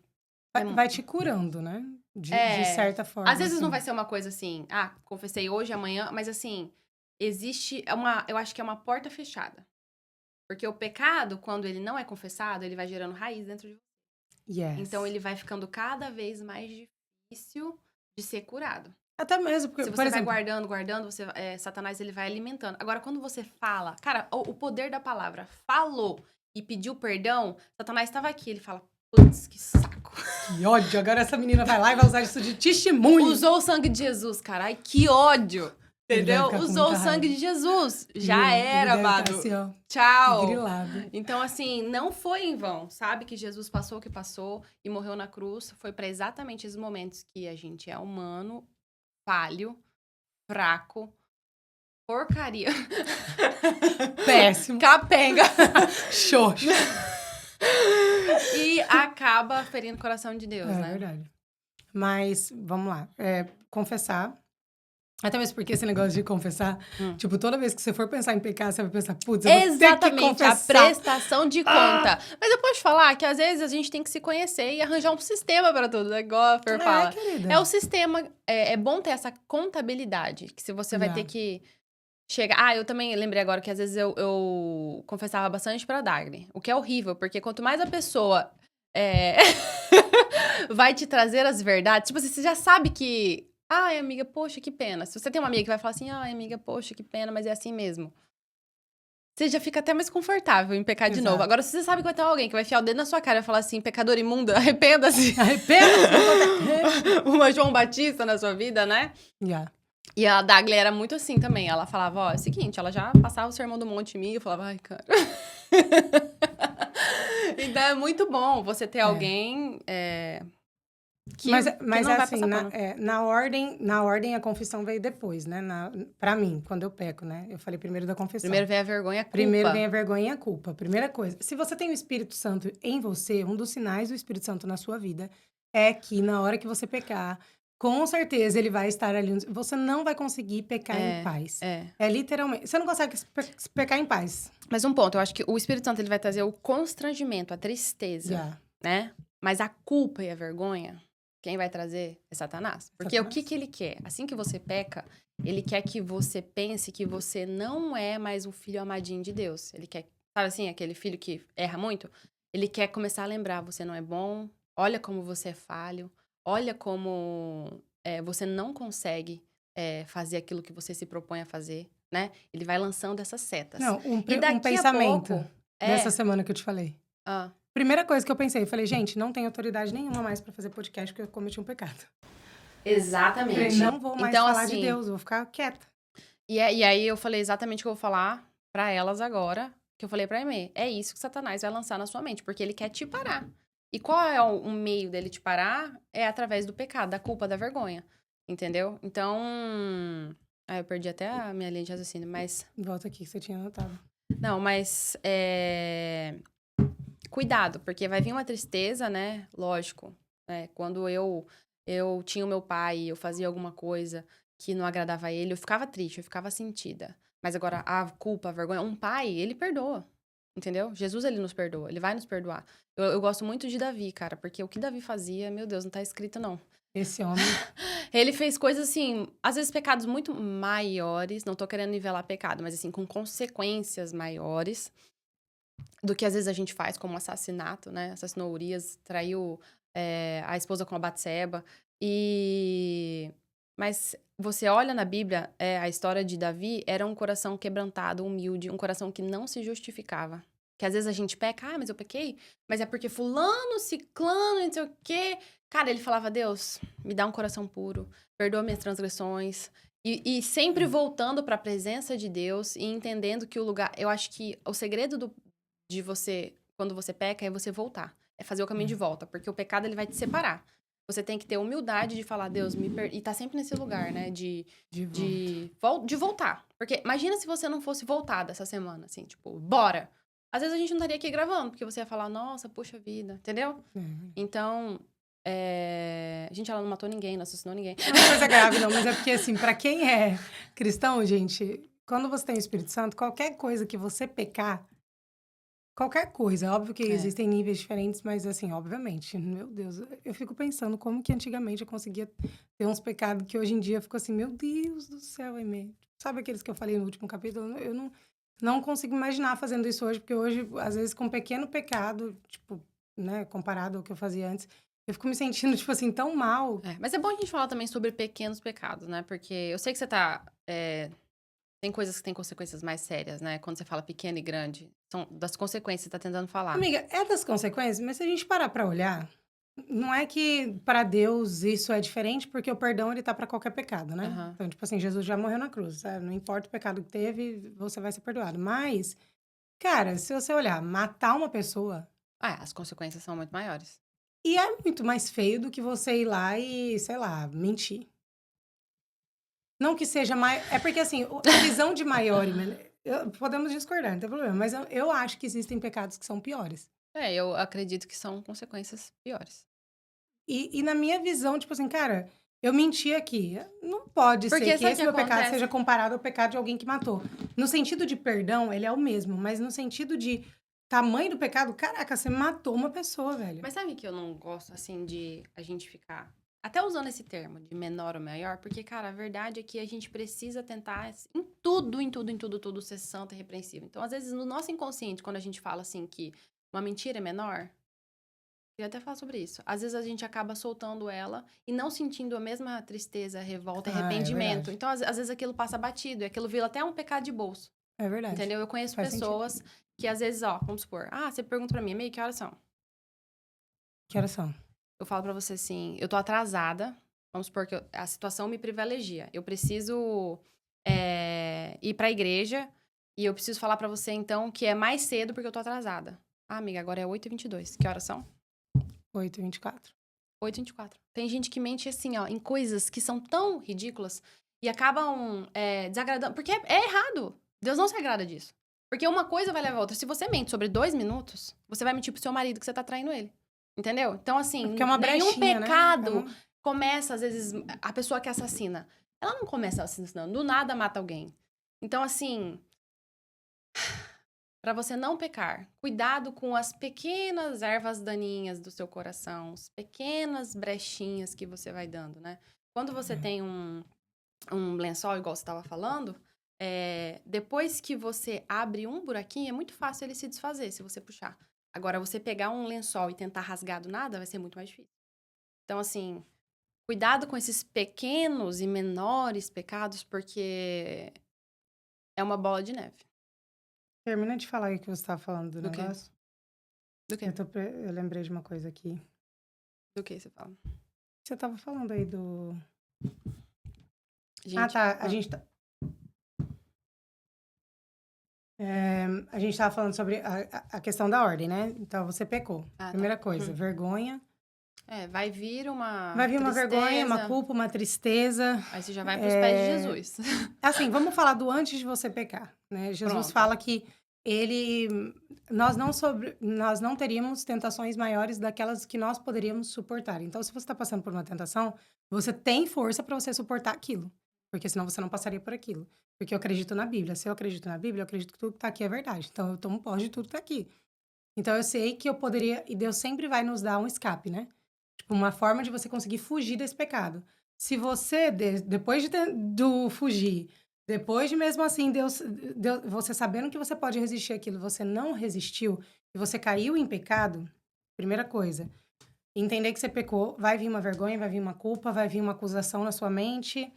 Vai te curando, né? De certa forma. Às vezes assim. não vai ser uma coisa assim, confessei hoje, amanhã, mas assim, existe eu acho que é uma porta fechada. Porque o pecado, quando ele não é confessado, ele vai gerando raiz dentro de você. Yes. Então ele vai ficando cada vez mais difícil de ser curado. Até mesmo, porque, Se você por vai exemplo... guardando, você, Satanás ele vai alimentando. Agora, quando você fala, cara, o poder da palavra, falou e pediu perdão, Satanás estava aqui, ele fala, putz, que saco. Que ódio. Agora essa menina vai lá e vai usar isso de testemunho. Usou o sangue de Jesus, caralho, que ódio. Ele deve Entendeu? ficar com Usou o muita sangue raiva. de Jesus. E Já ele era, deve amado. estar assim, ó, Tchau. grilado. Então, assim, não foi em vão. Sabe que Jesus passou o que passou e morreu na cruz. Foi pra exatamente esses momentos que a gente é humano, falho, fraco, porcaria. Péssimo. Capenga. Xoxo. E acaba ferindo o coração de Deus, É né? verdade. Mas, vamos lá. Confessar. Até mesmo porque esse negócio de confessar, tipo, toda vez que você for pensar em pecar, você vai pensar, putz, eu vou ter que Exatamente, a confessar. prestação de conta. Mas eu posso falar que às vezes a gente tem que se conhecer e arranjar um sistema pra tudo, né? Igual a Fer fala. Querida. É o sistema, é bom ter essa contabilidade, que se você vai ter que chegar... eu também lembrei agora que às vezes eu confessava bastante pra Dagny, o que é horrível, porque quanto mais a pessoa vai te trazer as verdades, tipo assim, você já sabe que... Ai, amiga, poxa, que pena. Se você tem uma amiga que vai falar assim, ai, amiga, poxa, que pena, mas é assim mesmo. Você já fica até mais confortável em pecar de novo. Agora, se você sabe que vai ter alguém que vai enfiar o dedo na sua cara e falar assim, pecador imunda, arrependa-se. Arrependa-se. Uma João Batista na sua vida, né? Yeah. E a Dagly era muito assim também. Ela falava, ó, é o seguinte, ela já passava o sermão do monte em mim e eu falava, ai, cara. Então, é muito bom você ter alguém... que Mas não é vai assim, passar pano. na ordem a confissão veio depois, né? Pra mim, quando eu peco, né? Eu falei primeiro da confissão. Primeiro vem a vergonha, a culpa. Primeiro vem a vergonha e a culpa. Primeira coisa, se você tem o Espírito Santo em você, um dos sinais do Espírito Santo na sua vida é que na hora que você pecar, com certeza ele vai estar ali. Você não vai conseguir pecar em paz. É literalmente. Você não consegue pecar em paz. Mas um ponto, eu acho que o Espírito Santo ele vai trazer o constrangimento, a tristeza, né? Mas a culpa e a vergonha, quem vai trazer é Satanás. Porque o que ele quer? Assim que você peca, ele quer que você pense que você não é mais um filho amadinho de Deus. Ele quer, sabe assim, aquele filho que erra muito? Ele quer começar a lembrar, você não é bom, olha como você é falho, olha como você não consegue fazer aquilo que você se propõe a fazer, né? Ele vai lançando essas setas. Não, um daqui pensamento a pouco, dessa semana que eu te falei. Primeira coisa que eu pensei, eu falei, gente, não tenho autoridade nenhuma mais pra fazer podcast porque eu cometi um pecado. Exatamente. Eu falei, não vou mais falar de Deus, eu vou ficar quieta. E aí eu falei exatamente o que eu vou falar pra elas agora, que eu falei pra Aimee. É isso que Satanás vai lançar na sua mente, porque ele quer te parar. E qual é o meio dele te parar? É através do pecado, da culpa, da vergonha. Entendeu? Então... eu perdi até a minha linha de raciocínio, mas... Volta aqui, que você tinha anotado. Não, mas... Cuidado, porque vai vir uma tristeza, né? Lógico. Quando eu tinha o meu pai e eu fazia alguma coisa que não agradava a ele, eu ficava triste, eu ficava sentida. Mas agora, a culpa, a vergonha... Um pai, ele perdoa. Entendeu? Jesus, ele nos perdoa. Ele vai nos perdoar. Eu gosto muito de Davi, cara. Porque o que Davi fazia, meu Deus, não tá escrito, não. Esse homem... Ele fez coisas, assim... Às vezes, pecados muito maiores. Não tô querendo nivelar pecado. Mas, assim, com consequências maiores. do que às vezes a gente faz, como assassinato, né? Assassinou Urias, traiu a esposa com a Batseba. Mas você olha na Bíblia, a história de Davi era um coração quebrantado, humilde, um coração que não se justificava. Que às vezes a gente peca, mas eu pequei, mas é porque fulano, ciclano, não sei o quê. Cara, ele falava, Deus, me dá um coração puro, perdoa minhas transgressões. E sempre voltando para a presença de Deus e entendendo que o lugar. Eu acho que o segredo de você, quando você peca, é você voltar. É fazer o caminho de volta, porque o pecado ele vai te separar. Você tem que ter humildade de falar, Deus, e tá sempre nesse lugar, né? De voltar. Porque imagina se você não fosse voltada essa semana, assim, tipo, bora. Às vezes a gente não estaria aqui gravando, porque você ia falar, nossa, puxa vida, entendeu? Então, gente, ela não matou ninguém, não assassinou ninguém. Não é coisa grave, não, mas é porque, assim, pra quem é cristão, gente, quando você tem o Espírito Santo, qualquer coisa que você pecar, qualquer coisa, óbvio que existem níveis diferentes, mas, assim, obviamente, meu Deus, eu fico pensando como que antigamente eu conseguia ter uns pecados que hoje em dia eu fico assim, meu Deus do céu, Aimee. Sabe aqueles que eu falei no último capítulo? Eu não consigo imaginar fazendo isso hoje, porque hoje, às vezes, com um pequeno pecado, tipo, né, comparado ao que eu fazia antes, eu fico me sentindo, tipo assim, tão mal. Mas é bom a gente falar também sobre pequenos pecados, né? Porque eu sei que você tá. Tem coisas que têm consequências mais sérias, né? Quando você fala pequeno e grande. São das consequências que você tá tentando falar. Amiga, é das consequências, mas se a gente parar pra olhar, não é que para Deus isso é diferente, porque o perdão ele tá para qualquer pecado, né? Aham. Então, tipo assim, Jesus já morreu na cruz, sabe? Não importa o pecado que teve, você vai ser perdoado. Mas, cara, se você olhar, matar uma pessoa As consequências são muito maiores. e é muito mais feio do que você ir lá e, sei lá, mentir. Não que seja mais. É porque, assim, a visão de maior e podemos discordar, não tem problema. Mas eu acho que existem pecados que são piores. Eu acredito que são consequências piores. E na minha visão, tipo assim, cara, eu menti aqui. Não pode ser Porque que sabe o esse que meu pecado acontece? seja comparado ao pecado de alguém que matou. No sentido de perdão, ele é o mesmo, mas no sentido de tamanho do pecado, caraca, você matou uma pessoa, velho. Mas sabe que eu não gosto, assim, de a gente ficar. Até usando esse termo de menor ou maior, porque, cara, a verdade é que a gente precisa tentar, tudo ser santo e repreensível. Então, às vezes, no nosso inconsciente, quando a gente fala assim que uma mentira é menor, eu ia até falar sobre isso. Às vezes a gente acaba soltando ela e não sentindo a mesma tristeza, revolta e Ah, é arrependimento. verdade. Então, às vezes aquilo passa batido e aquilo vira até um pecado de bolso. É verdade. Entendeu? Eu conheço Faz sentido. pessoas que às vezes, vamos supor, você pergunta pra mim, meio que horas são? Que horas são? Eu falo pra você assim, eu tô atrasada, vamos supor que a situação me privilegia. Eu preciso ir pra igreja e eu preciso falar pra você, então, que é mais cedo porque eu tô atrasada. Amiga, agora é 8h22. Que horas são? 8h24. 8h24. Tem gente que mente assim, em coisas que são tão ridículas e acabam desagradando. Porque é errado. Deus não se agrada disso. Porque uma coisa vai levar a outra. Se você mente sobre 2 minutos, você vai mentir pro seu marido que você tá traindo ele. Entendeu? Então, assim, Porque é uma nenhum brechinha, né? pecado começa, às vezes, a pessoa que assassina. Ela não começa assassinando, do nada mata alguém. Então, assim, para você não pecar, cuidado com as pequenas ervas daninhas do seu coração, as pequenas brechinhas que você vai dando, né? Quando você tem um lençol, igual você estava falando, depois que você abre um buraquinho, é muito fácil ele se desfazer, se você puxar. Agora, você pegar um lençol e tentar rasgar do nada, vai ser muito mais difícil. Então, assim, cuidado com esses pequenos e menores pecados, porque é uma bola de neve. Termina de falar aí que você tava falando do Do quê? negócio. Do quê? Eu lembrei de uma coisa aqui. Do que você fala? Você tava falando aí do... Gente, tá. A gente tá... a gente tava falando sobre a questão da ordem, né? Então, você pecou. Tá. Primeira coisa, vergonha. Vai vir uma Vai vir uma tristeza, vergonha, uma culpa, uma tristeza. aí você já vai pros pés de Jesus. Assim, vamos falar do antes de você pecar, né? Jesus Pronto. fala que nós não teríamos tentações maiores daquelas que nós poderíamos suportar. Então, se você está passando por uma tentação, você tem força para você suportar aquilo, porque senão você não passaria por aquilo. Porque eu acredito na Bíblia. Se eu acredito na Bíblia, eu acredito que tudo que está aqui é verdade. Então, eu tomo posse de tudo que está aqui. Então, eu sei que eu poderia, e Deus sempre vai nos dar um escape, né? Tipo, uma forma de você conseguir fugir desse pecado. Se você, depois do fugir, Depois de mesmo assim, você sabendo que você pode resistir àquilo, você não resistiu e você caiu em pecado, primeira coisa, entender que você pecou, vai vir uma vergonha, vai vir uma culpa, vai vir uma acusação na sua mente.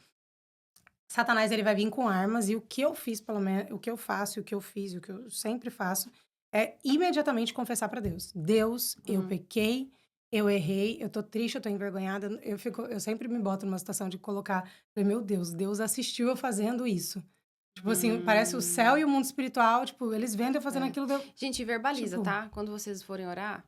Satanás, ele vai vir com armas e o que eu fiz, pelo menos, o que eu faço, o que eu fiz, o que eu sempre faço, é imediatamente confessar pra Deus. Deus, eu Uhum. pequei, eu errei, eu tô triste, eu tô envergonhada. Eu sempre me boto numa situação de colocar, falei, meu Deus, Deus assistiu eu fazendo isso. Tipo assim, parece o céu Hum. e o mundo espiritual, tipo, eles vendo eu fazendo É. aquilo, Gente, verbaliza, tipo, tá? Quando vocês forem orar,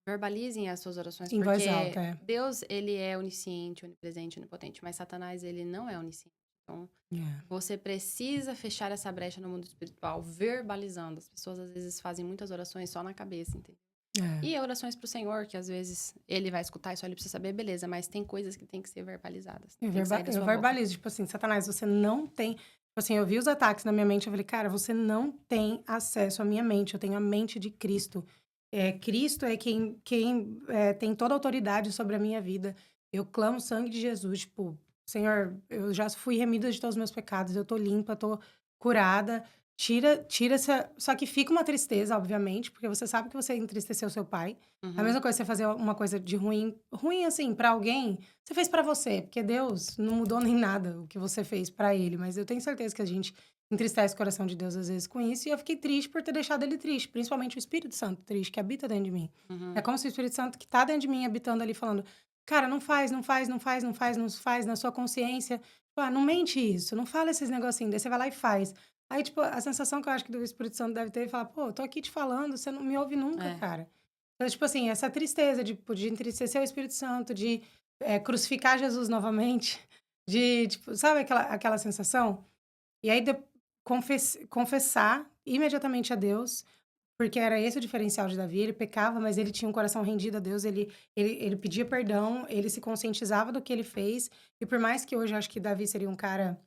verbalizem as suas orações, em voz alta, porque é. Deus, ele é onisciente, onipresente, onipotente, mas Satanás, ele não é onisciente. Então, É. você precisa fechar essa brecha no mundo espiritual, verbalizando. As pessoas, às vezes, fazem muitas orações só na cabeça, entendeu? É. E orações pro Senhor, que às vezes ele vai escutar e só ele precisa saber, beleza, mas tem coisas que tem que ser verbalizadas, tem que sair da Eu sua boca. verbalizo, tipo assim, Satanás, você não tem. Tipo assim, eu vi os ataques na minha mente, eu falei, cara, você não tem acesso à minha mente, eu tenho a mente de Cristo. Cristo é quem tem toda a autoridade sobre a minha vida. Eu clamo o sangue de Jesus, tipo, Senhor, eu já fui remida de todos os meus pecados, eu tô limpa, tô curada. Tira essa. Só que fica uma tristeza, obviamente, porque você sabe que você entristeceu seu pai. A Uhum. mesma coisa você fazer uma coisa de ruim assim, pra alguém. Você fez pra você, porque Deus não mudou nem nada o que você fez pra ele, mas eu tenho certeza que a gente entristece o coração de Deus às vezes com isso, e eu fiquei triste por ter deixado ele triste, principalmente o Espírito Santo triste, que habita dentro de mim. É Uhum. como se o Espírito Santo que tá dentro de mim, habitando ali, falando: "Cara, não faz, não faz, não faz, não faz, não faz na sua consciência. Tipo, não mente isso, não fala esses negocinhos". Daí você vai lá e faz. Aí, tipo, a sensação que eu acho que do Espírito Santo deve ter é falar: "Pô, eu tô aqui te falando, você não me ouve nunca, É. cara". Então, tipo assim, essa tristeza de entristecer o Espírito Santo, crucificar Jesus novamente, de, tipo, sabe aquela sensação? E aí, confessar imediatamente a Deus, porque era esse o diferencial de Davi, ele pecava, mas ele tinha um coração rendido a Deus, ele pedia perdão, ele se conscientizava do que ele fez, e por mais que hoje eu acho que Davi seria um cara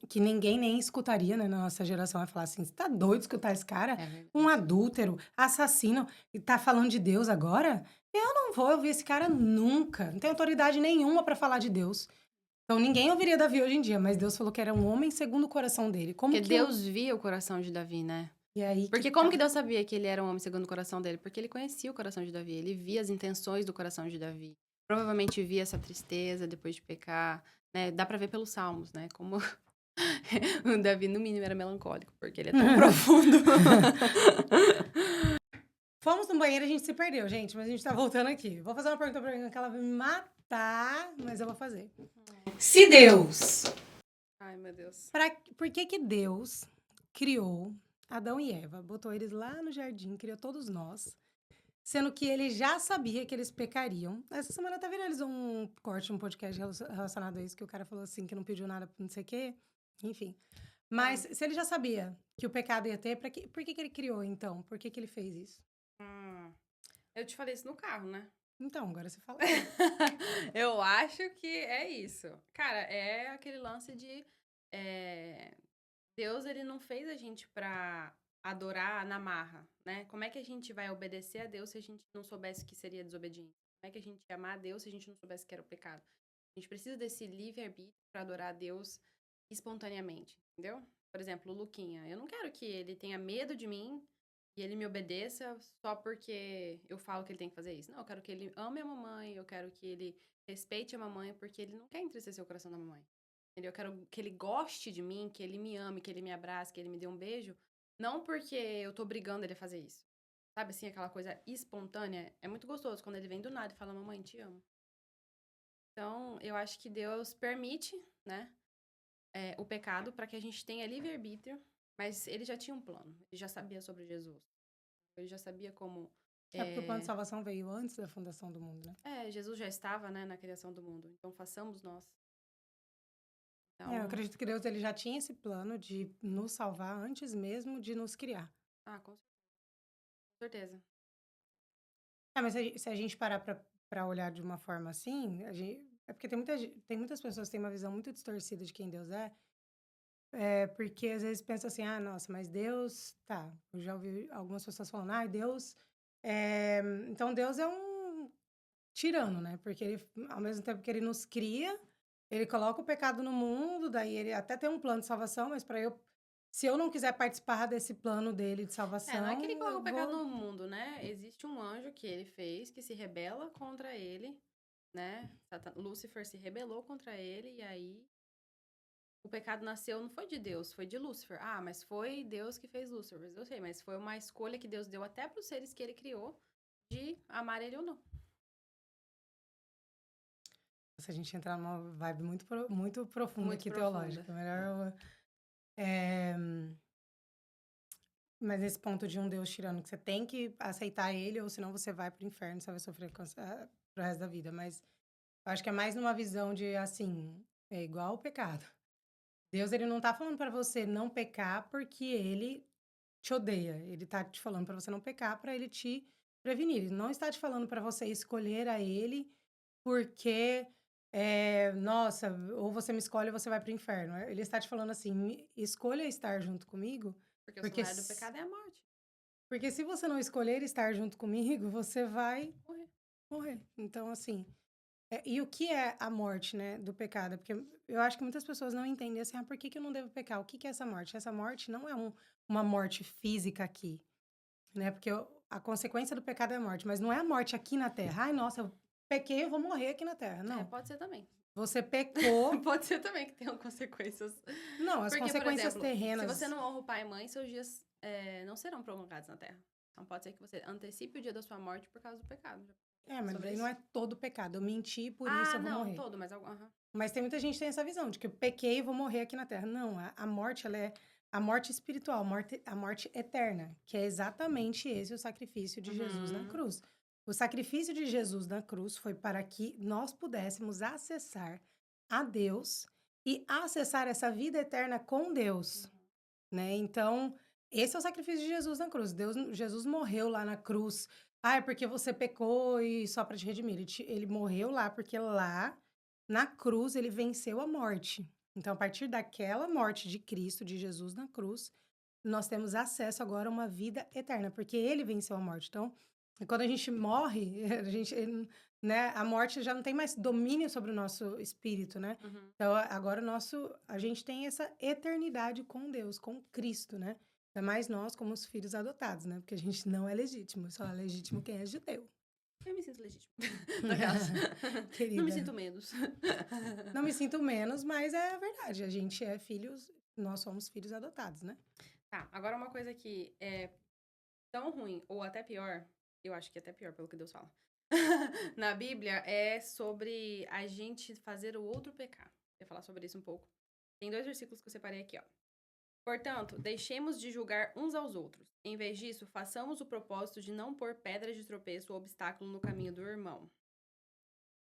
que ninguém nem escutaria, né, na nossa geração, vai falar assim: "Você tá doido escutar esse cara? É Um verdade. adúltero, assassino, e tá falando de Deus agora? Eu não vou ouvir esse cara nunca, não tenho autoridade nenhuma pra falar de Deus". Então ninguém ouviria Davi hoje em dia, mas Deus falou que era um homem segundo o coração dele. Como Porque que um Deus via o coração de Davi, né? E aí que Porque como que tá. Deus sabia que ele era um homem segundo o coração dele? Porque ele conhecia o coração de Davi, ele via as intenções do coração de Davi. Provavelmente via essa tristeza depois de pecar, né? Dá pra ver pelos salmos, né? Como o Davi, no mínimo, era melancólico, porque ele é tão profundo. Fomos no banheiro e a gente se perdeu, gente, mas a gente tá voltando aqui. Vou fazer uma pergunta pra mim que ela vai me matar, mas eu vou fazer. Se Deus Ai, meu Deus. Por que que Deus criou Adão e Eva, botou eles lá no jardim, criou todos nós, sendo que ele já sabia que eles pecariam? Essa semana até viralizou um corte, um podcast relacionado a isso, que o cara falou assim, que não pediu nada pra não sei o quê, enfim. Mas Ah, se ele já sabia que o pecado ia ter, por que que ele criou, então? Por que que ele fez isso? hum. Eu te falei isso no carro, né? Então, agora você fala aí. Eu acho que é isso. Cara, é aquele lance de Deus, ele não fez a gente pra adorar na marra, né? Como é que a gente vai obedecer a Deus se a gente não soubesse que seria desobediente? Como é que a gente ia amar a Deus se a gente não soubesse que era o pecado? A gente precisa desse livre-arbítrio pra adorar a Deus espontaneamente, entendeu? Por exemplo, o Luquinha. Eu não quero que ele tenha medo de mim e ele me obedeça só porque eu falo que ele tem que fazer isso. Não, eu quero que ele ame a mamãe, eu quero que ele respeite a mamãe, porque ele não quer entristecer o coração da mamãe. Entendeu? Eu quero que ele goste de mim, que ele me ame, que ele me abrace, que ele me dê um beijo. Não porque eu tô brigando ele a fazer isso. Sabe assim, aquela coisa espontânea. É muito gostoso quando ele vem do nada e fala, mamãe, te amo. Então, eu acho que Deus permite, né, o pecado para que a gente tenha livre-arbítrio, mas ele já tinha um plano. Ele já sabia sobre Jesus. Ele já sabia como... É porque o plano de É, salvação veio antes da fundação do mundo, né? Jesus já estava, né, na criação do mundo. Então, façamos nós. Eu Então, acredito que Deus ele já tinha esse plano de nos salvar antes mesmo de nos criar. com certeza. Mas se a gente parar pra olhar de uma forma assim, é porque tem muitas pessoas que têm uma visão muito distorcida de quem Deus é porque às vezes pensa assim, ah, nossa, mas Deus, tá, eu já ouvi algumas pessoas falando, ah, Deus, então Deus é um tirano, né? Porque ele, ao mesmo tempo que ele nos cria, Ele coloca o pecado no mundo, daí ele até tem um plano de salvação, mas para eu se eu não quiser participar desse plano dele de Não é que ele salvação, coloca eu o pecado vou no mundo, né? Existe um anjo que ele fez que se rebela contra ele, né? Lúcifer se rebelou contra ele e aí o pecado nasceu não foi de Deus, foi de Lúcifer. Ah, mas foi Deus que fez Lúcifer. Mas eu sei, mas foi uma escolha que Deus deu até para os seres que ele criou de amar ele ou não. se a gente entrar numa vibe muito profunda Muito aqui profunda. teológica, melhor eu, mas esse ponto de um Deus tirano que você tem que aceitar ele ou senão você vai pro inferno, você vai sofrer pro resto da vida, mas eu acho que é mais numa visão de, assim, é igual o pecado. Deus, ele não tá falando pra você não pecar porque ele te odeia. Ele tá te falando pra você não pecar pra ele te prevenir. Ele não está te falando pra você escolher a ele porque, nossa, ou você me escolhe ou você vai pro inferno. Ele está te falando assim: escolha estar junto comigo, Porque o porque, salário do pecado é a morte. porque se você não escolher estar junto comigo, você vai Morrer. morrer. Então, assim. E o que é a morte, né, do pecado? Porque eu acho que muitas pessoas não entendem assim, por que que eu não devo pecar? O que que é essa morte? Essa morte não é uma morte física aqui, né? Porque a consequência do pecado é a morte, mas não é a morte aqui na Terra. Ai, nossa, eu pequei, eu vou morrer aqui na Terra. É, Não. pode ser também. Você pecou. Pode ser também que tenham consequências. Não, as Porque, por consequências exemplo, se você terrenas. não honra o pai e mãe, seus dias não serão prolongados na Terra. Então pode ser que você antecipe o dia da sua morte por causa do pecado. Já pensou Mas sobre daí não isso? é todo pecado. Eu menti, por isso Ah, eu vou não, morrer. todo, mas algum. Aham. Mas tem muita gente que tem essa visão de que eu pequei e vou morrer aqui na Terra. Não, a morte, ela é a morte espiritual, a morte eterna, que é exatamente esse o sacrifício de Jesus na Uhum. cruz. O sacrifício de Jesus na cruz foi para que nós pudéssemos acessar a Deus e acessar essa vida eterna com Deus, Uhum. né? Então, esse é o sacrifício de Jesus na cruz. Jesus morreu lá na cruz. Ah, é porque você pecou e só para te redimir. Ele morreu lá porque lá na cruz ele venceu a morte. Então, a partir daquela morte de Cristo, de Jesus na cruz, nós temos acesso agora a uma vida eterna, porque ele venceu a morte. Então, quando a gente morre, né, a morte já não tem mais domínio sobre o nosso espírito, né? Uhum. Então, agora a gente tem essa eternidade com Deus, com Cristo, né? Ainda mais nós como os filhos adotados, né? Porque a gente não é legítimo, só é legítimo quem é judeu. Eu me sinto legítimo. Daquelas. Não me sinto Querida, menos. não me sinto menos, mas é verdade, a gente é filhos, nós somos filhos adotados, né? Tá, agora uma coisa que é tão ruim, ou até pior, eu acho que é até pior pelo que Deus fala. Na Bíblia é sobre a gente fazer o outro pecar. Vou falar sobre isso um pouco. Tem 2 versículos que eu separei aqui, ó. Portanto, deixemos de julgar uns aos outros. Em vez disso, façamos o propósito de não pôr pedras de tropeço ou obstáculo no caminho do irmão.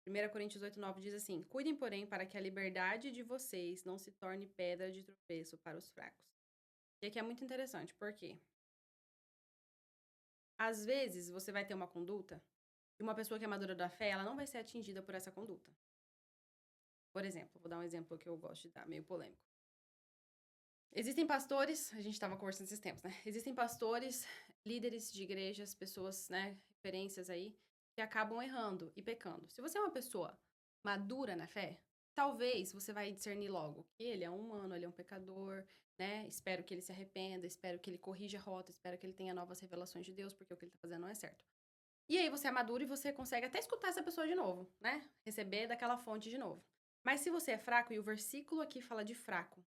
1 Coríntios 8:9 diz assim: Cuidem, porém, para que a liberdade de vocês não se torne pedra de tropeço para os fracos. E aqui é muito interessante, por quê? Às vezes, você vai ter uma conduta e uma pessoa que é madura da fé, ela não vai ser atingida por essa conduta. Por exemplo, vou dar um exemplo que eu gosto de dar, meio polêmico. Existem pastores, a gente estava conversando esses tempos, né? Existem pastores, líderes de igrejas, pessoas, né, referências aí, que acabam errando e pecando. Se você é uma pessoa madura na fé, talvez você vai discernir logo que ele é um humano, ele é um pecador, né? Espero que ele se arrependa, espero que ele corrija a rota, espero que ele tenha novas revelações de Deus, porque o que ele tá fazendo não é certo. E aí você é maduro e você consegue até escutar essa pessoa de novo, né? Receber daquela fonte de novo. Mas se você é fraco, e o versículo aqui fala de fraco,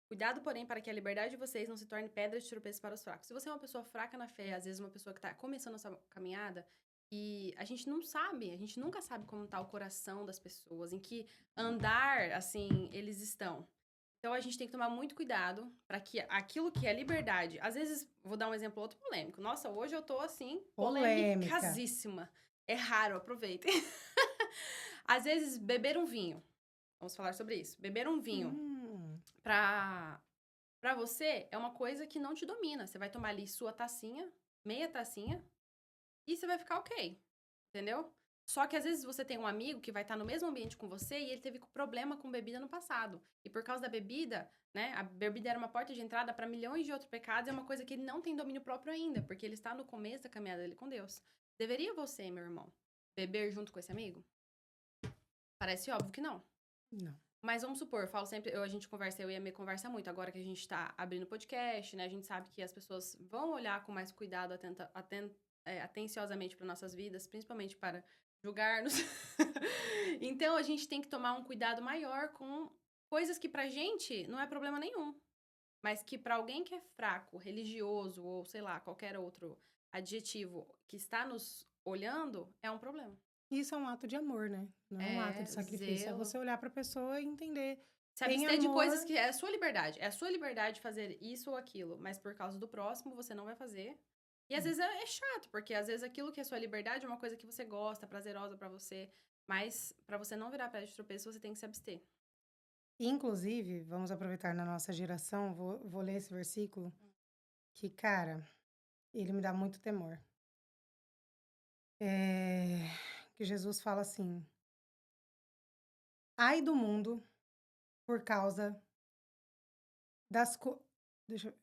cuidado, porém, para que a liberdade de vocês não se torne pedra de tropeço para os fracos. Se você é uma pessoa fraca na fé, às vezes uma pessoa que está começando essa caminhada, e a gente não sabe, a gente nunca sabe como está o coração das pessoas, em que andar, assim, eles estão. Então, a gente tem que tomar muito cuidado para que aquilo que é liberdade... Às vezes, vou dar um exemplo outro polêmico. Nossa, hoje eu tô, assim, Polêmica. polemicasíssima. É raro, aproveitem. Às vezes, beber um vinho. Vamos falar sobre isso. Beber um vinho pra você é uma coisa que não te domina. Você vai tomar ali sua tacinha, meia tacinha, e você vai ficar ok. Entendeu? Só que às vezes você tem um amigo que vai estar no mesmo ambiente com você e ele teve problema com bebida no passado. E por causa da bebida, né? A bebida era uma porta de entrada para milhões de outros pecados. É uma coisa que ele não tem domínio próprio ainda, porque ele está no começo da caminhada dele com Deus. Deveria você, meu irmão, beber junto com esse amigo? Parece óbvio que não. Não. Mas vamos supor, eu falo sempre, a gente conversa, eu e a Mê conversa muito, agora que a gente tá abrindo podcast, né? A gente sabe que as pessoas vão olhar com mais cuidado, atenciosamente para nossas vidas, principalmente para julgar-nos. Então, a gente tem que tomar um cuidado maior com coisas que pra gente não é problema nenhum. Mas que pra alguém que é fraco, religioso, ou sei lá, qualquer outro adjetivo que está nos olhando, é um problema. Isso é um ato de amor, né? Não é um ato de sacrifício. É você Zelo. olhar pra pessoa e entender. Se Tem abster de coisas amor. que é a sua liberdade. É a sua liberdade fazer isso ou aquilo. Mas por causa do próximo, você não vai fazer. E às vezes é chato, porque às vezes aquilo que é sua liberdade é uma coisa que você gosta, prazerosa pra você. Mas pra você não virar pedra de tropeço, você tem que se abster. Inclusive, vamos aproveitar na nossa geração, vou ler esse versículo, que, cara, ele me dá muito temor. Que Jesus fala assim: ai do mundo por causa das co... Deixa eu...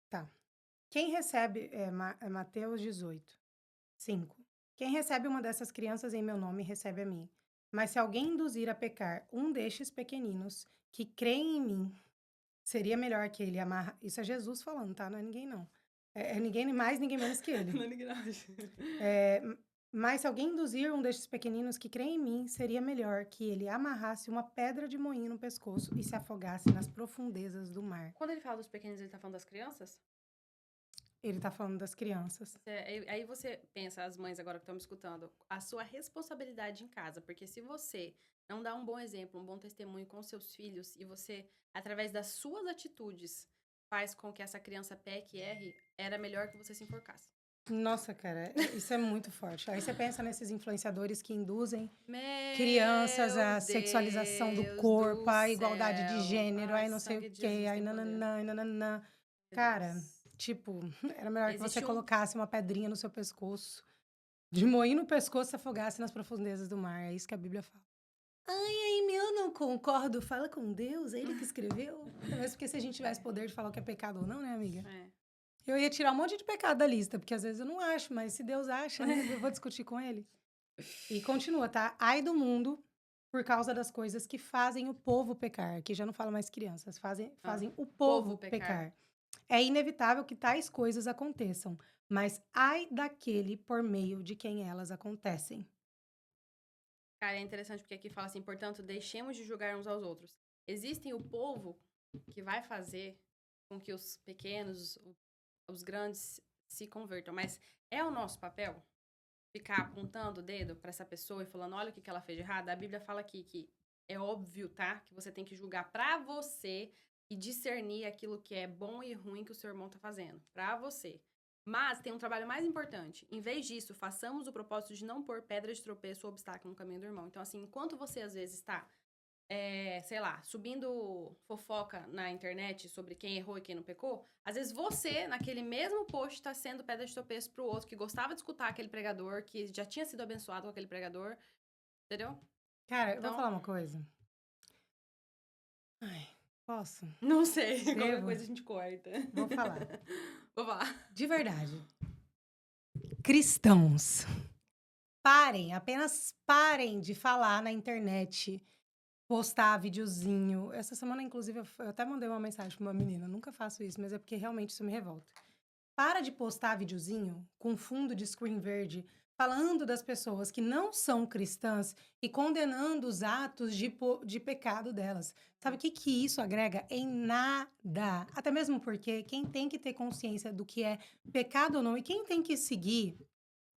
Tá. Quem recebe... É Mateus 18, 5. Quem recebe uma dessas crianças em meu nome, recebe a mim. Mas se alguém induzir a pecar um destes pequeninos que creem em mim, seria melhor que ele amarra... Isso é Jesus falando, tá? Não é ninguém, não. É ninguém mais, ninguém menos que ele. Não é ignorante. Mas se alguém induzir um destes pequeninos que creem em mim, seria melhor que ele amarrasse uma pedra de moinho no pescoço e se afogasse nas profundezas do mar. Quando ele fala dos pequenos, ele tá falando das crianças? Ele tá falando das crianças. Aí você pensa, as mães agora que estão me escutando, a sua responsabilidade em casa. Porque se você não dá um bom exemplo, um bom testemunho com seus filhos, e você, através das suas atitudes, faz com que essa criança peque e erre, era melhor que você se enforcasse. Nossa, cara, isso é muito forte. Aí você pensa nesses influenciadores que induzem Meu crianças à sexualização do Deus corpo, do à igualdade de céu. gênero, Ai, aí não sei sangue o de quê, Jesus aí tem poder. nananã, aí nananã. Meu Cara, Deus. tipo, era melhor que você Existe um... colocasse uma pedrinha no seu pescoço, de moinho no pescoço, se afogasse nas profundezas do mar. É isso que a Bíblia fala. Ai, eu não concordo. Fala com Deus, ele que escreveu. Mas porque se a gente tivesse poder de falar o que é pecado ou não, né, amiga? É. Eu ia tirar um monte de pecado da lista, porque às vezes eu não acho, mas se Deus acha, né, eu vou discutir com ele. E continua, tá? Ai do mundo por causa das coisas que fazem o povo pecar. Aqui já não fala mais crianças, fazem o povo pecar. É inevitável que tais coisas aconteçam, mas ai daquele por meio de quem elas acontecem. Cara, é interessante porque aqui fala assim, portanto, deixemos de julgar uns aos outros. Existem o povo que vai fazer com que os pequenos, os grandes se convertam, mas é o nosso papel ficar apontando o dedo pra essa pessoa e falando, olha o que ela fez de errado. A Bíblia fala aqui que é óbvio, tá? Que você tem que julgar pra você e discernir aquilo que é bom e ruim que o seu irmão tá fazendo, pra você. Mas tem um trabalho mais importante. Em vez disso, façamos o propósito de não pôr pedra de tropeço ou obstáculo no caminho do irmão. Então, assim, enquanto você às vezes está, sei lá, subindo fofoca na internet sobre quem errou e quem não pecou, às vezes você, naquele mesmo post, está sendo pedra de tropeço pro outro que gostava de escutar aquele pregador, que já tinha sido abençoado com aquele pregador, entendeu? Cara, eu vou falar Então, uma coisa. Ai, posso? não sei, qualquer Devo? coisa a gente corta. Vou falar. Vou falar. De verdade. Cristãos, parem, apenas parem de falar na internet, postar videozinho. Essa semana, inclusive, eu até mandei uma mensagem pra uma menina. Nunca faço isso, mas é porque realmente isso me revolta. Para de postar videozinho com fundo de screen verde, falando das pessoas que não são cristãs e condenando os atos de pecado delas. Sabe o que que isso agrega? Em nada. Até mesmo porque quem tem que ter consciência do que é pecado ou não e quem tem que seguir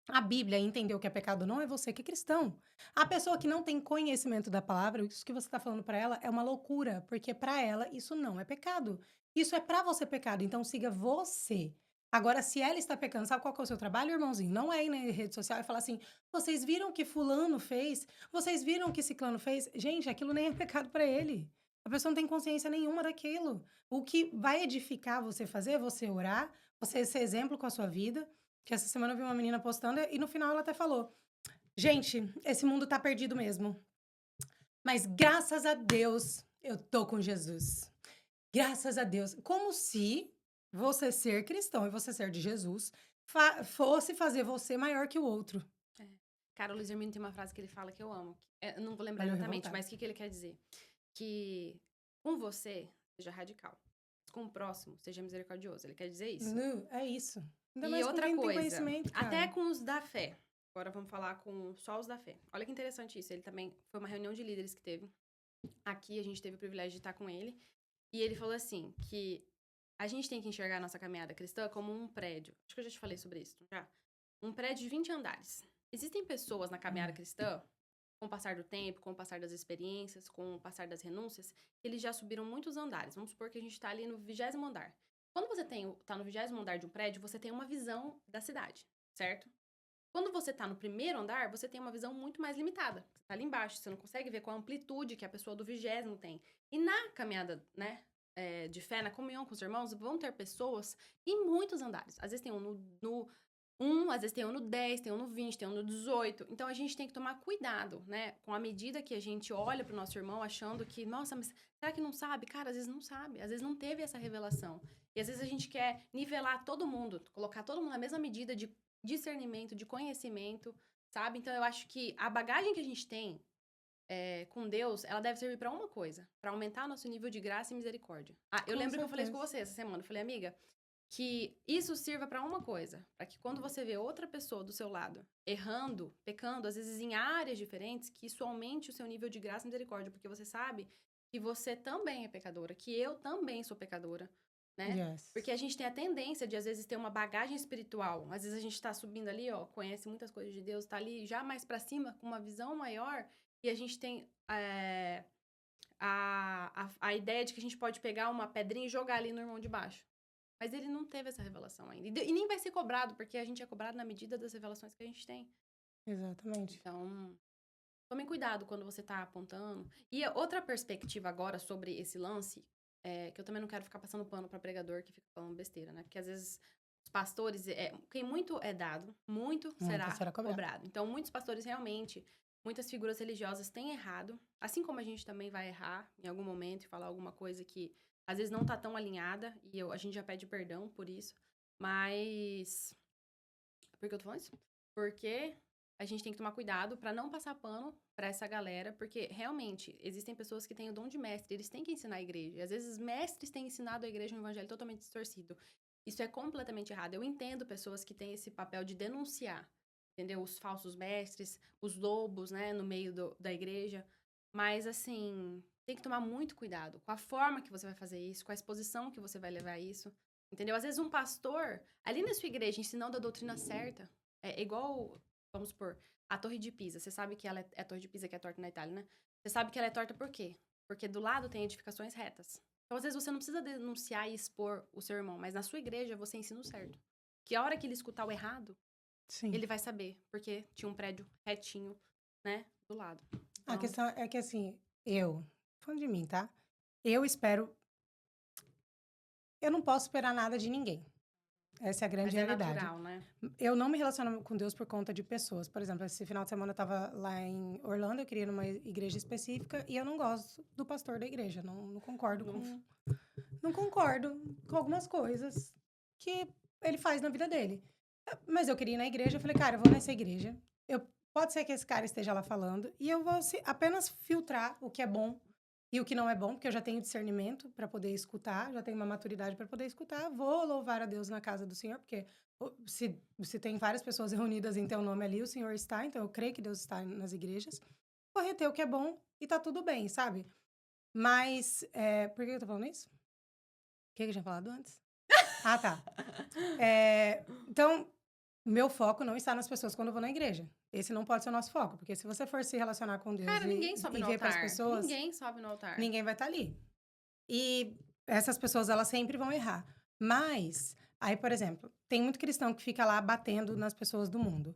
a Bíblia e entender o que é pecado ou não é você que é cristão. A pessoa que não tem conhecimento da palavra, isso que você está falando para ela é uma loucura, porque para ela isso não é pecado. Isso é para você pecado, então siga você. Agora, se ela está pecando, sabe qual que é o seu trabalho, irmãozinho? Não é ir na rede social e falar assim: vocês viram o que fulano fez? Vocês viram o que ciclano fez? Gente, aquilo nem é pecado para ele. A pessoa não tem consciência nenhuma daquilo. O que vai edificar você fazer é você orar, você ser exemplo com a sua vida. Que essa semana eu vi uma menina postando e no final ela até falou: gente, esse mundo tá perdido mesmo. Mas graças a Deus eu tô com Jesus. Graças a Deus. Como se você ser cristão e você ser de Jesus fosse fazer você maior que o outro. É. Cara, o Luiz Hermínio tem uma frase que ele fala que eu amo. Eu não vou lembrar Olha, exatamente, revoltada. mas o que ele quer dizer? Que com você, seja radical. Com o próximo, seja misericordioso. Ele quer dizer isso. É isso. Ainda E mais com outra quem não tem coisa, conhecimento, até cara. com os da fé. Agora vamos falar com só os da fé. Olha que interessante isso. Ele também foi uma reunião de líderes que teve. Aqui a gente teve o privilégio de estar com ele. E ele falou assim, que a gente tem que enxergar a nossa caminhada cristã como um prédio. Acho que eu já te falei sobre isso, já. Um prédio de 20 andares. Existem pessoas na caminhada cristã, com o passar do tempo, com o passar das experiências, com o passar das renúncias, eles já subiram muitos andares. Vamos supor que a gente está ali no 20º andar. Quando você tá no 20º andar de um prédio, você tem uma visão da cidade, certo? Quando você tá no primeiro andar, você tem uma visão muito mais limitada. Você tá ali embaixo, você não consegue ver qual a amplitude que a pessoa do 20º tem. E na caminhada, né, de fé, na comunhão com os irmãos, vão ter pessoas em muitos andares. Às vezes tem um no 1, às vezes tem um no 10, tem um no 20, tem um no 18. Então, a gente tem que tomar cuidado, né? Com a medida que a gente olha pro nosso irmão achando que, nossa, mas será que não sabe? Cara, às vezes não sabe. Às vezes não teve essa revelação. E às vezes a gente quer nivelar todo mundo, colocar todo mundo na mesma medida de discernimento, de conhecimento, sabe? Então, eu acho que a bagagem que a gente tem com Deus, ela deve servir pra uma coisa, pra aumentar nosso nível de graça e misericórdia. Eu Com lembro que eu falei isso com certeza. você essa semana. Eu falei, amiga, que isso sirva pra uma coisa, pra que quando você vê outra pessoa do seu lado errando, pecando, às vezes em áreas diferentes, que isso aumente o seu nível de graça e misericórdia, porque você sabe que você também é pecadora, que eu também sou pecadora, né? Yes. Porque a gente tem a tendência de, às vezes, ter uma bagagem espiritual. Às vezes a gente tá subindo ali, ó, conhece muitas coisas de Deus, tá ali já mais pra cima, com uma visão maior, e a gente tem a ideia de que a gente pode pegar uma pedrinha e jogar ali no irmão de baixo. Mas ele não teve essa revelação ainda. E nem vai ser cobrado, porque a gente é cobrado na medida das revelações que a gente tem. Exatamente. Então, tomem cuidado quando você tá apontando. E outra perspectiva agora sobre esse lance, que eu também não quero ficar passando pano pra pregador que fica falando besteira, né? Porque às vezes os pastores, quem muito é dado, muito será cobrado. Então, muitos pastores realmente, muitas figuras religiosas têm errado, assim como a gente também vai errar em algum momento e falar alguma coisa que às vezes não tá tão alinhada, e a gente já pede perdão por isso, mas... Por que eu tô falando isso? Porque a gente tem que tomar cuidado pra não passar pano pra essa galera, porque realmente existem pessoas que têm o dom de mestre, eles têm que ensinar a igreja. E às vezes mestres têm ensinado a igreja um evangelho totalmente distorcido. Isso é completamente errado. Eu entendo pessoas que têm esse papel de denunciar, entendeu? Os falsos mestres, os lobos, né, no meio da igreja. Mas, assim, tem que tomar muito cuidado com a forma que você vai fazer isso, com a exposição que você vai levar isso. Entendeu? Às vezes um pastor, ali na sua igreja, ensinando a doutrina certa, é igual, vamos supor, a Torre de Pisa. Você sabe que ela é a Torre de Pisa que é torta na Itália, né? Você sabe que ela é torta por quê? Porque do lado tem edificações retas. Então, às vezes, você não precisa denunciar e expor o seu irmão, mas na sua igreja você ensina o certo. Que a hora que ele escutar o errado, Sim. ele vai saber, porque tinha um prédio retinho, né, do lado. A Então, questão é que, assim, falando de mim, tá? Eu espero... Eu não posso esperar nada de ninguém. Essa é a grande mas é realidade. natural, né? Eu não me relaciono com Deus por conta de pessoas. Por exemplo, esse final de semana eu tava lá em Orlando, eu queria ir numa igreja específica, e eu não gosto do pastor da igreja. Não concordo com... Não concordo com algumas coisas que ele faz na vida dele. Mas eu queria ir na igreja, eu falei, cara, eu vou nessa igreja. Pode ser que esse cara esteja lá falando, e eu vou apenas filtrar o que é bom e o que não é bom, porque eu já tenho discernimento para poder escutar, já tenho uma maturidade para poder escutar. Vou louvar a Deus na casa do Senhor, porque se tem várias pessoas reunidas em teu nome ali, o Senhor está, então eu creio que Deus está nas igrejas. Vou reter o que é bom e tá tudo bem, sabe? Mas, por que eu tô falando isso? O que eu tinha falado antes? Ah, tá. Então, meu foco não está nas pessoas quando eu vou na igreja. Esse não pode ser o nosso foco, porque se você for se relacionar com Deus Cara, ninguém sobe e no ver para as altar. pessoas, Ninguém sobe no altar. ninguém vai estar ali. E essas pessoas, elas sempre vão errar. Mas, aí, por exemplo, tem muito cristão que fica lá batendo nas pessoas do mundo.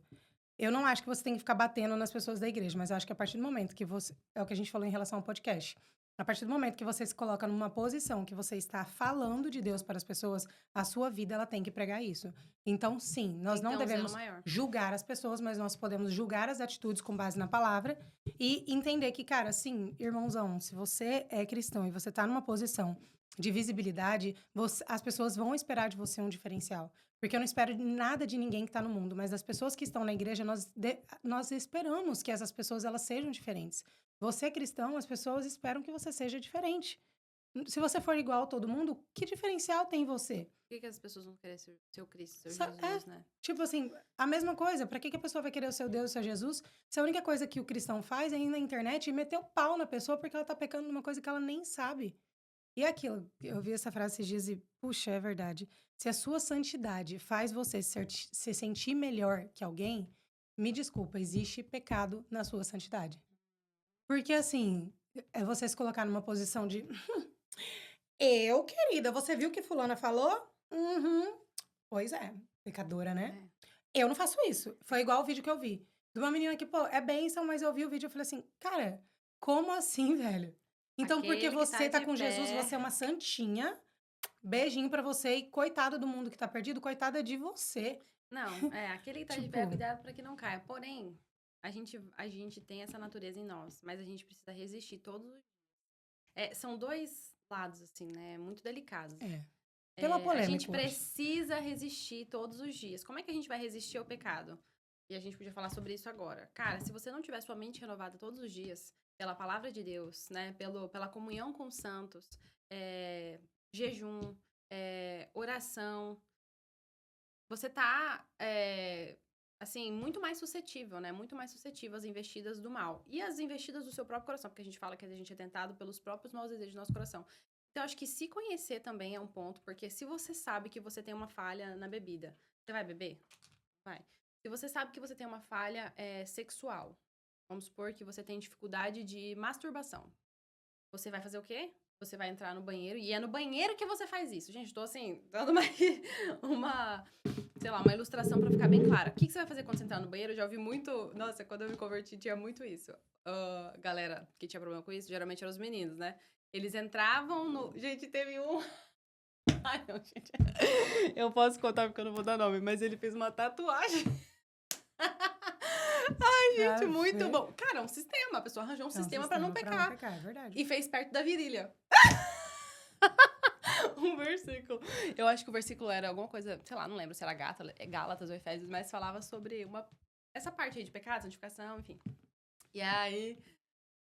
Eu não acho que você tem que ficar batendo nas pessoas da igreja, mas eu acho que a partir do momento que você... É o que a gente falou em relação ao podcast. A partir do momento que você se coloca numa posição que você está falando de Deus para as pessoas, a sua vida, ela tem que pregar isso. Então, sim, nós não devemos julgar as pessoas, mas nós podemos julgar as atitudes com base na palavra e entender que, cara, sim, irmãozão, se você é cristão e você está numa posição de visibilidade, as pessoas vão esperar de você um diferencial. Porque eu não espero nada de ninguém que está no mundo, mas das pessoas que estão na igreja, nós esperamos que essas pessoas elas sejam diferentes. Você é cristão, as pessoas esperam que você seja diferente. Se você for igual a todo mundo, que diferencial tem em você? Por que as pessoas vão querer ser seu Cristo, seu É, Jesus, né? tipo assim, a mesma coisa. Pra que a pessoa vai querer o seu Deus, o seu Jesus? Se a única coisa que o cristão faz é ir na internet e meter o pau na pessoa porque ela tá pecando numa coisa que ela nem sabe. E é aquilo, eu vi essa frase esses dias e, puxa, é verdade. Se a sua santidade faz você se sentir melhor que alguém, me desculpa, existe pecado na sua santidade. Porque, assim, é você se colocar numa posição de. Eu, querida, você viu o que fulana falou? Uhum. Pois é, pecadora, né? É. Eu não faço isso. Foi igual o vídeo que eu vi. De uma menina que, pô, é bênção, mas eu vi o vídeo e falei assim, cara, como assim, velho? Então, porque Aquele que tá você tá de com Jesus, pé. você é uma santinha. Beijinho pra você e coitado do mundo que tá perdido, coitada de você. Não, aquele que tá de pé, Tipo, cuidado pra que não caia. Porém, a gente tem essa natureza em nós, mas a gente precisa resistir todos os são dois lados, assim, né? Muito delicados. tema A gente polêmico hoje. precisa resistir todos os dias. Como é que a gente vai resistir ao pecado? E a gente podia falar sobre isso agora. Cara, se você não tiver sua mente renovada todos os dias, pela palavra de Deus, né? Pela comunhão com os santos, jejum, oração, você tá, assim, muito mais suscetível, né? Muito mais suscetível às investidas do mal. E às investidas do seu próprio coração, porque a gente fala que a gente é tentado pelos próprios maus desejos do nosso coração. Então, acho que se conhecer também é um ponto, porque se você sabe que você tem uma falha na bebida, você vai beber? Vai. Se você sabe que você tem uma falha sexual, vamos supor que você tem dificuldade de masturbação, você vai fazer o quê? Você vai entrar no banheiro e é no banheiro que você faz isso. Gente, tô assim, dando sei lá, uma ilustração pra ficar bem clara. O que você vai fazer quando você entrar no banheiro? Eu já ouvi muito. Nossa, quando eu me converti tinha muito isso. Galera que tinha problema com isso, geralmente eram os meninos, né? Eles entravam no. Gente, teve um. Ai, não, gente. Eu posso contar porque eu não vou dar nome, mas ele fez uma tatuagem. Ai, gente, muito bom. Cara, é um sistema. A pessoa arranjou um sistema pra não pecar. É verdade. E fez perto da virilha. Um versículo. Eu acho que o versículo era alguma coisa, sei lá, não lembro se era Gálatas ou Efésios, mas falava sobre essa parte aí de pecado, santificação, enfim. E aí,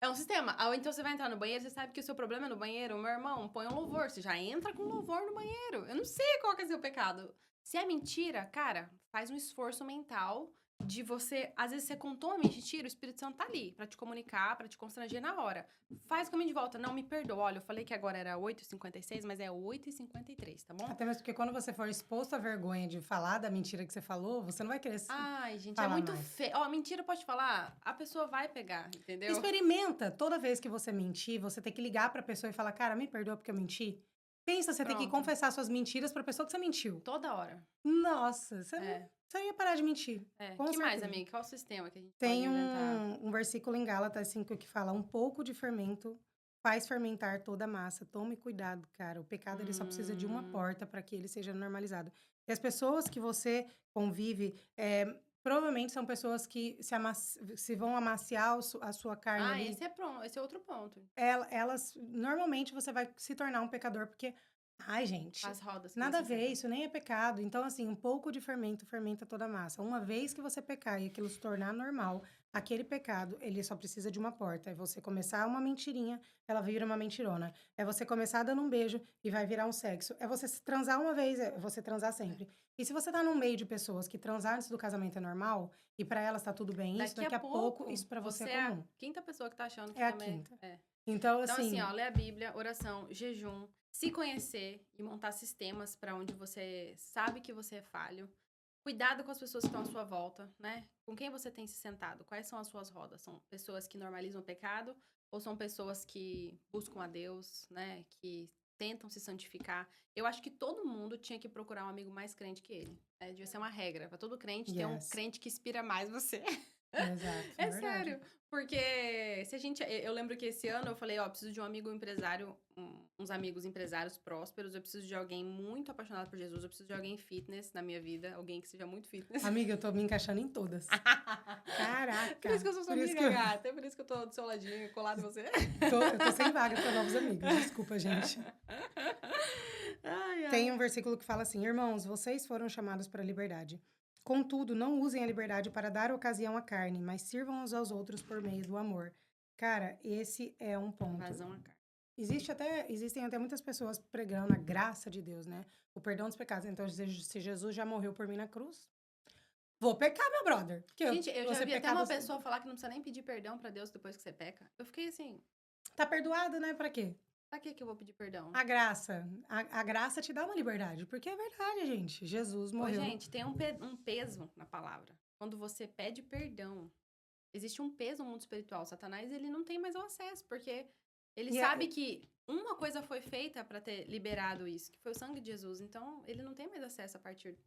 é um sistema. Ou então você vai entrar no banheiro, você sabe que o seu problema é no banheiro. Meu irmão, põe um louvor. Você já entra com louvor no banheiro. Eu não sei qual que é o seu pecado. Se é mentira, cara, faz um esforço mental de você... Às vezes você contou uma mentira, o Espírito Santo tá ali pra te comunicar, pra te constranger na hora. Faz o caminho de volta. Não, me perdoa. Olha, eu falei que agora era 8h56, mas é 8h53, tá bom? Até mesmo porque quando você for exposto à vergonha de falar da mentira que você falou, você não vai querer Ai, gente, é falar muito mais. feio. Ó, mentira pode falar, a pessoa vai pegar, entendeu? Experimenta. Toda vez que você mentir, você tem que ligar pra pessoa e falar, cara, me perdoa porque eu menti. Pensa, você tem que Pronto. confessar suas mentiras pra pessoa que você mentiu. Toda hora. Nossa, você ia parar de mentir. Com Que mais, certeza. amiga? Qual o sistema que a gente pode Tem inventar? um versículo em Gálatas 5 que fala: um pouco de fermento faz fermentar toda a massa. Tome cuidado, cara. O pecado ele só precisa de uma porta para que ele seja normalizado. E as pessoas que você convive, provavelmente são pessoas que se vão amaciar a sua carne ali. Esse é outro ponto. Elas, normalmente, você vai se tornar um pecador, porque, ai, gente, As rodas que nada a você ver, seca. isso nem é pecado. Então, assim, um pouco de fermento fermenta toda a massa. Uma vez que você pecar e aquilo se tornar normal, aquele pecado, ele só precisa de uma porta. É você começar uma mentirinha, ela vira uma mentirona. É você começar dando um beijo e vai virar um sexo. É você transar uma vez, é você transar sempre. E se você tá num meio de pessoas que transar antes do casamento é normal, e pra elas tá tudo bem isso, daqui a pouco isso pra você é comum. É a quinta pessoa que tá achando que É a também quinta. é. Então, Então, assim, assim, ó, ler a Bíblia, oração, jejum, se conhecer e montar sistemas pra onde você sabe que você é falho. Cuidado com as pessoas que estão à sua volta, né? Com quem você tem se sentado? Quais são as suas rodas? São pessoas que normalizam o pecado ou são pessoas que buscam a Deus, né? Que tentam se santificar? Eu acho que todo mundo tinha que procurar um amigo mais crente que ele. Devia ser uma regra. Pra todo crente ter um yes. crente que inspira mais você. Exato, é É verdade. sério, porque se a gente eu lembro que esse ano eu falei: "Ó, preciso de um amigo empresário, uns amigos empresários prósperos, eu preciso de alguém muito apaixonado por Jesus, eu preciso de alguém fitness na minha vida, alguém que seja muito fitness". Amiga, eu tô me encaixando em todas. Por isso que Caraca! eu sou sua Por isso que amiga, eu gata, é por isso que eu tô do seu ladinho, colado em você. eu tô sem vaga pra novos amigos. Desculpa, gente. Ai, Tem ai. um versículo que fala assim: Irmãos, vocês foram chamados para a liberdade. Contudo, não usem a liberdade para dar ocasião à carne, mas sirvam uns aos outros por meio do amor. Cara, esse é um ponto. Vazão a cara. Existem até muitas pessoas pregando a graça de Deus, né? O perdão dos pecados. Então, se Jesus já morreu por mim na cruz, vou pecar, meu brother. Porque Gente, eu já você vi até pecar, uma você pessoa falar que não precisa nem pedir perdão pra Deus depois que você peca. Eu fiquei assim: tá perdoado, né? Pra quê? "Pra que eu vou pedir perdão?". A graça te dá uma liberdade, porque é verdade, gente. Jesus Ô, morreu. gente, tem um peso na palavra. Quando você pede perdão, existe um peso no mundo espiritual. Satanás, ele não tem mais o acesso, porque ele E sabe é, que uma coisa foi feita pra ter liberado isso, que foi o sangue de Jesus. Então, ele não tem mais acesso a partir,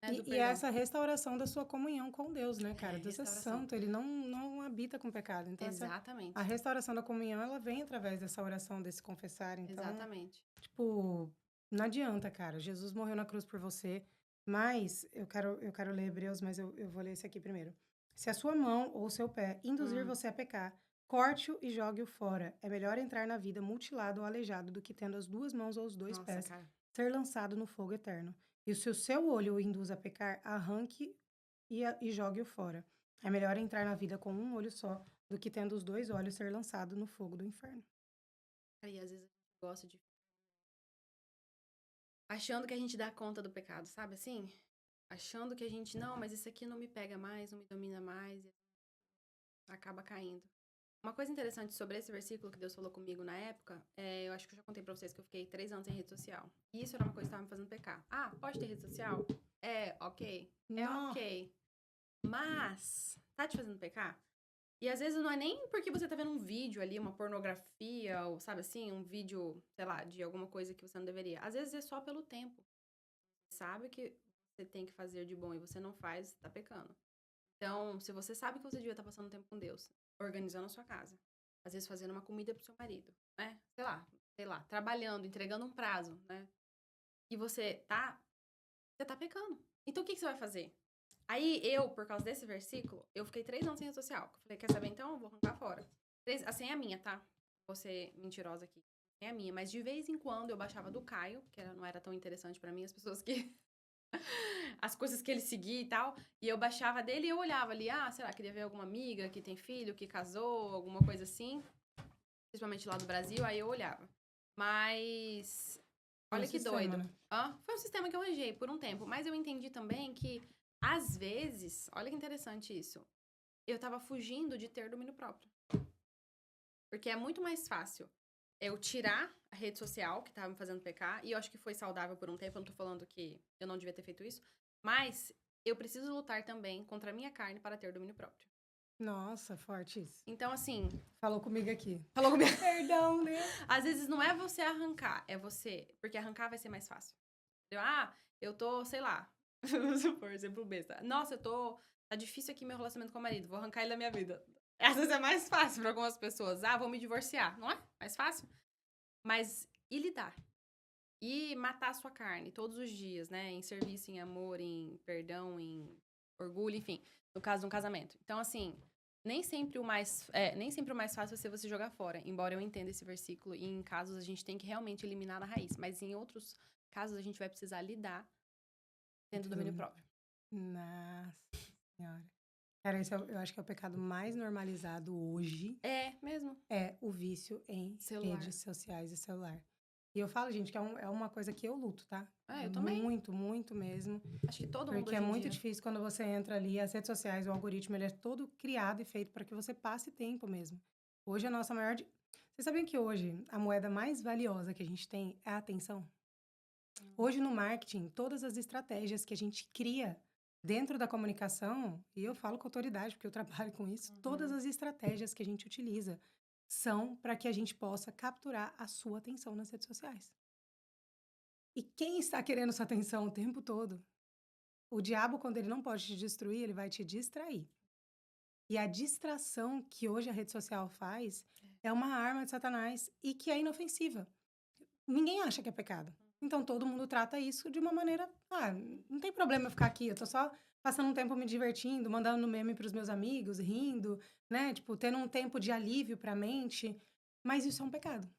né, do e é perdão. essa restauração da sua comunhão com Deus, né, É, cara? Deus é restauração. santo, ele não habita com pecado. Então, a Exatamente. restauração da comunhão, ela vem através dessa oração, desse confessar. Então, Exatamente. tipo, não adianta, cara. Jesus morreu na cruz por você. Mas eu quero ler Hebreus, mas eu vou ler esse aqui primeiro. Se a sua mão ou seu pé induzir Hum, você a pecar, corte-o e jogue-o fora. É melhor entrar na vida mutilado ou aleijado do que tendo as duas mãos ou os dois nossa, pés cara. ser lançado no fogo eterno. E se o seu olho o induz a pecar, arranque e jogue-o fora. É melhor entrar na vida com um olho só do que tendo os dois olhos ser lançado no fogo do inferno. E às vezes a gente gosta de achando que a gente dá conta do pecado, sabe assim? Achando que a gente, não, mas isso aqui não me pega mais, não me domina mais, e acaba caindo. Uma coisa interessante sobre esse versículo que Deus falou comigo na época, eu acho que eu já contei pra vocês que eu fiquei 3 anos em rede social. E isso era uma coisa que estava me fazendo pecar. Ah, pode ter rede social? É, ok. É Não, ok. Mas, tá te fazendo pecar? E às vezes não é nem porque você tá vendo um vídeo ali, uma pornografia, ou sabe assim, um vídeo, sei lá, de alguma coisa que você não deveria. Às vezes é só pelo tempo. Você sabe que você tem que fazer de bom e você não faz, tá pecando. Então, se você sabe que você devia estar passando tempo com Deus, organizando a sua casa, às vezes fazendo uma comida pro seu marido, né? Sei lá, trabalhando, entregando um prazo, né? E você tá pecando. Então, o que que você vai fazer? Aí, por causa desse versículo, eu fiquei 3 anos sem rede social. Eu falei, quer saber então? Eu vou arrancar fora. A senha é minha, tá? Vou ser mentirosa aqui. É a minha. Mas de vez em quando eu baixava do Caio, não era tão interessante pra mim, as pessoas que as coisas que ele seguia e tal. E eu baixava dele e eu olhava ali, sei lá, queria ver alguma amiga que tem filho, que casou, alguma coisa assim. Principalmente lá do Brasil, aí eu olhava. Mas, foi o olha que sistema, doido. né? Foi um sistema que eu arranjei por um tempo. Mas eu entendi também que, às vezes, olha que interessante isso. Eu tava fugindo de ter domínio próprio. Porque é muito mais fácil eu tirar a rede social que tava me fazendo pecar, e eu acho que foi saudável por um tempo, eu não tô falando que eu não devia ter feito isso, mas eu preciso lutar também contra a minha carne para ter domínio próprio. Nossa, forte isso. Então, assim, Falou comigo aqui. falou comigo. Perdão, né? Às vezes não é você arrancar, é você. Porque arrancar vai ser mais fácil. Entendeu? Eu tô, sei lá. Por exemplo, besta. Nossa, tá difícil aqui meu relacionamento com o marido, vou arrancar ele da minha vida. Às vezes é mais fácil pra algumas pessoas. Vou me divorciar, não é? Mais fácil? Mas e lidar? E matar a sua carne todos os dias, né? Em serviço, em amor, em perdão, em orgulho, enfim. No caso de um casamento. Então, assim, nem sempre o mais fácil vai ser você jogar fora. Embora eu entenda esse versículo. E em casos a gente tem que realmente eliminar a raiz. Mas em outros casos a gente vai precisar lidar tendo domínio próprio. Nossa senhora. Cara, esse eu acho que é o pecado mais normalizado hoje, É, mesmo. é o vício em Celular. redes sociais e celular. E eu falo, gente, que é uma coisa que eu luto, tá? Eu também. Muito, muito mesmo. Acho que todo mundo Porque é hoje em muito dia. difícil quando você entra ali, as redes sociais, o algoritmo, ele é todo criado e feito para que você passe tempo mesmo. Hoje a nossa maior. Vocês sabiam que hoje a moeda mais valiosa que a gente tem é a atenção? Hoje no marketing, todas as estratégias que a gente cria dentro da comunicação, e eu falo com autoridade porque eu trabalho com isso, todas Uhum. as estratégias que a gente utiliza são para que a gente possa capturar a sua atenção nas redes sociais. E quem está querendo sua atenção o tempo todo? O diabo, quando ele não pode te destruir, ele vai te distrair. E a distração que hoje a rede social faz é uma arma de Satanás e que é inofensiva. Ninguém acha que é pecado. Então todo mundo trata isso de uma maneira, não tem problema eu ficar aqui, eu tô só passando um tempo me divertindo, mandando meme para os meus amigos, rindo, né, tipo, tendo um tempo de alívio para a mente, mas isso é um pecado.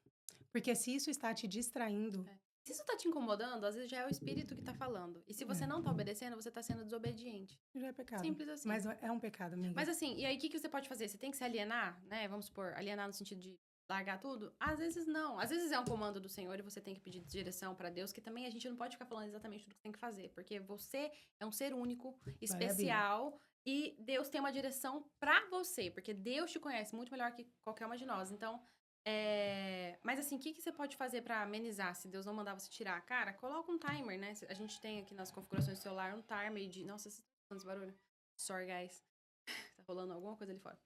Porque se isso está te distraindo, É. Se isso tá te incomodando, às vezes já é o espírito que tá falando. E se você não tá obedecendo, você tá sendo desobediente. já é pecado. Simples assim. Mas é um pecado, Mas amiga. assim, e aí o que que você pode fazer? Você tem que se alienar, né? Vamos supor, alienar no sentido de largar tudo? Às vezes não. Às vezes é um comando do Senhor e você tem que pedir direção pra Deus, que também a gente não pode ficar falando exatamente tudo que tem que fazer, porque você é um ser único, Vai a Bíblia. especial, e Deus tem uma direção pra você, porque Deus te conhece muito melhor que qualquer uma de nós. Então, mas assim, o que que você pode fazer pra amenizar se Deus não mandar você tirar? Cara, coloca um timer, né? A gente tem aqui nas configurações do celular um timer de. Nossa, vocês estão fazendo esse barulho? Sorry, guys. Tá rolando alguma coisa ali fora.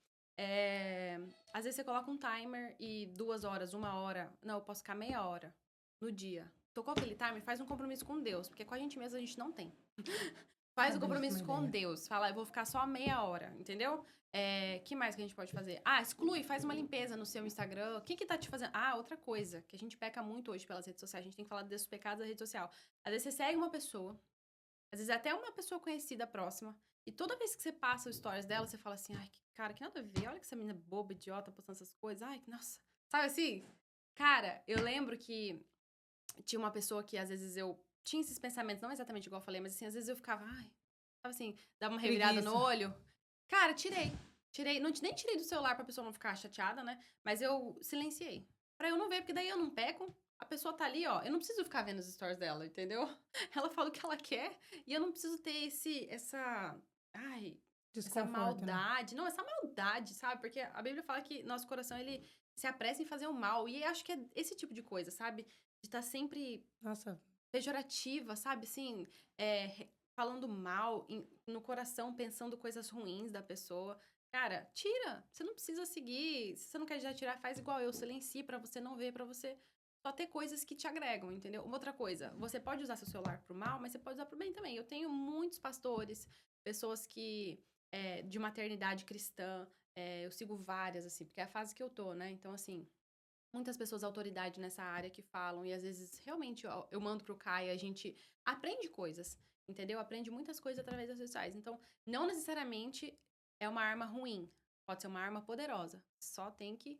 Às vezes você coloca um timer e 2 horas, 1 hora. Não, eu posso ficar meia hora no dia. Tocou aquele timer, faz um compromisso com Deus, porque com a gente mesmo a gente não tem. Faz Pra o Deus ter uma compromisso com ideia. Deus. Fala, eu vou ficar só meia hora, entendeu? Que mais que a gente pode fazer? Exclui, faz uma limpeza no seu Instagram. O que que tá te fazendo? Outra coisa, que a gente peca muito hoje pelas redes sociais. A gente tem que falar desses pecados da rede social. Às vezes você segue uma pessoa, às vezes até uma pessoa conhecida próxima. E toda vez que você passa os stories dela, você fala assim, ai, cara, que nada a ver. Olha que essa menina boba, idiota, postando essas coisas. Ai, nossa. Sabe assim? Cara, eu lembro que tinha uma pessoa que às vezes eu tinha esses pensamentos, não exatamente igual eu falei, mas assim, às vezes eu ficava, sabe assim, dava uma revirada no Preguiça. olho. Cara, tirei. Tirei, não, nem tirei do celular pra pessoa não ficar chateada, né? Mas eu silenciei. Pra eu não ver, porque daí eu não peco. A pessoa tá ali, ó. Eu não preciso ficar vendo os stories dela, entendeu? Ela fala o que ela quer e eu não preciso ter essa Desconforto, né? maldade. Não, essa maldade, sabe? Porque a Bíblia fala que nosso coração, ele se apressa em fazer o mal. E eu acho que é esse tipo de coisa, sabe? De estar sempre Nossa, pejorativa, sabe? Assim, falando mal no coração, pensando coisas ruins da pessoa. Cara, tira. Você não precisa seguir. Se você não quer já tirar, faz igual eu. Silencie pra você não ver, pra você só ter coisas que te agregam, entendeu? Uma outra coisa, você pode usar seu celular pro mal, mas você pode usar pro bem também. Eu tenho muitos pastores, pessoas que de maternidade cristã, eu sigo várias, assim, porque é a fase que eu tô, né? Então, assim, muitas pessoas autoridade nessa área que falam, e às vezes realmente eu mando pro Caio e a gente aprende coisas, entendeu? Aprende muitas coisas através das redes sociais. Então, não necessariamente é uma arma ruim, pode ser uma arma poderosa, só tem que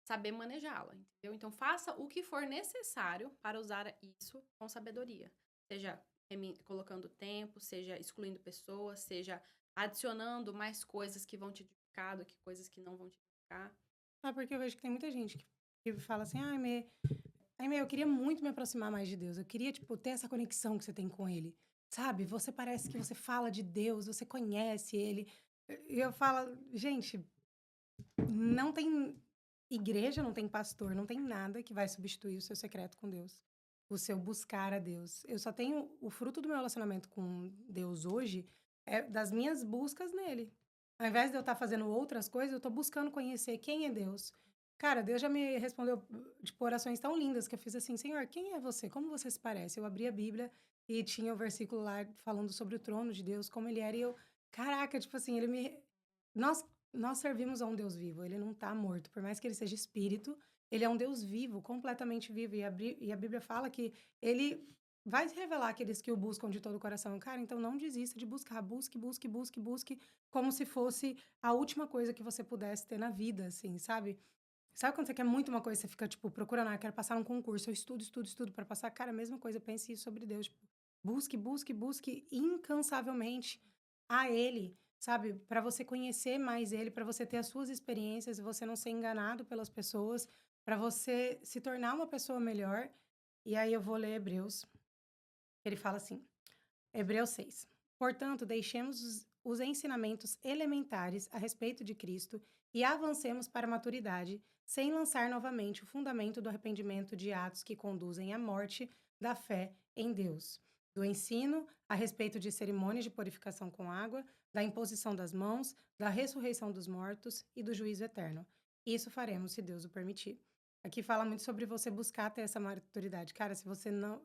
saber manejá-la, entendeu? Então, faça o que for necessário para usar isso com sabedoria. Seja colocando tempo, seja excluindo pessoas, seja adicionando mais coisas que vão te edificar do que coisas que não vão te edificar. porque eu vejo que tem muita gente que fala assim, ai, eu queria muito me aproximar mais de Deus. Eu queria, tipo, ter essa conexão que você tem com Ele. Sabe? Você parece que você fala de Deus, você conhece Ele. E eu falo, gente, não tem igreja, não tem pastor, não tem nada que vai substituir o seu secreto com Deus. O seu buscar a Deus. Eu só tenho o fruto do meu relacionamento com Deus hoje é das minhas buscas nele. Ao invés de eu estar fazendo outras coisas, eu estou buscando conhecer quem é Deus. Cara, Deus já me respondeu, tipo, orações tão lindas que eu fiz assim: Senhor, quem é você? Como você se parece? Eu abri a Bíblia e tinha o versículo lá falando sobre o trono de Deus, como ele era, e eu, caraca, tipo assim, ele me. Nós, nós servimos a um Deus vivo, ele não está morto, por mais que ele seja espírito, ele é um Deus vivo, completamente vivo, e a Bíblia fala que ele vai se revelar àqueles que o buscam de todo o coração. Cara, então não desista de buscar, busque, busque, busque, busque, como se fosse a última coisa que você pudesse ter na vida, assim, sabe? Sabe quando você quer muito uma coisa, você fica, tipo, procurando, quero passar num concurso, eu estudo, estudo, estudo para passar. Cara, a mesma coisa, pense isso sobre Deus. Tipo, busque, busque, busque incansavelmente a Ele, sabe? Para você conhecer mais Ele, para você ter as suas experiências e você não ser enganado pelas pessoas, para você se tornar uma pessoa melhor. E aí eu vou ler Hebreus. Ele fala assim: Hebreus 6. Portanto, deixemos os ensinamentos elementares a respeito de Cristo e avancemos para a maturidade, sem lançar novamente o fundamento do arrependimento de atos que conduzem à morte da fé em Deus, do ensino a respeito de cerimônias de purificação com água, da imposição das mãos, da ressurreição dos mortos e do juízo eterno. Isso faremos, se Deus o permitir. Aqui fala muito sobre você buscar ter essa maturidade. Cara, se você não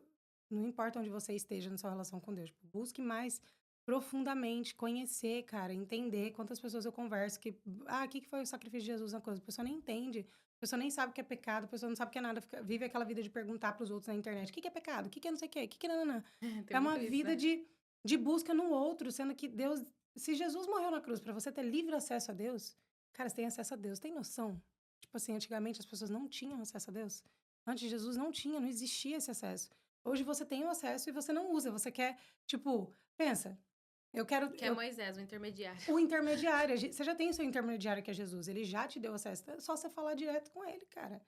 importa onde você esteja na sua relação com Deus, tipo, busque mais profundamente, conhecer, cara, entender quantas pessoas eu converso que, o que que foi o sacrifício de Jesus na cruz? A pessoa nem entende, a pessoa nem sabe o que é pecado, a pessoa não sabe o que é nada, vive aquela vida de perguntar para os outros na internet, o que que é pecado? O que que é não sei o quê? O que que é nananã? Tem É uma muito isso, vida né? de busca no outro, sendo que Deus, se Jesus morreu na cruz para você ter livre acesso a Deus, cara, você tem acesso a Deus, tem noção? Tipo assim, antigamente as pessoas não tinham acesso a Deus. Antes de Jesus não tinha, não existia esse acesso. Hoje você tem o acesso e você não usa, você quer, tipo, pensa, eu quero, Que é Moisés, o intermediário. o intermediário, você já tem o seu intermediário que é Jesus, ele já te deu acesso, é só você falar direto com ele, cara.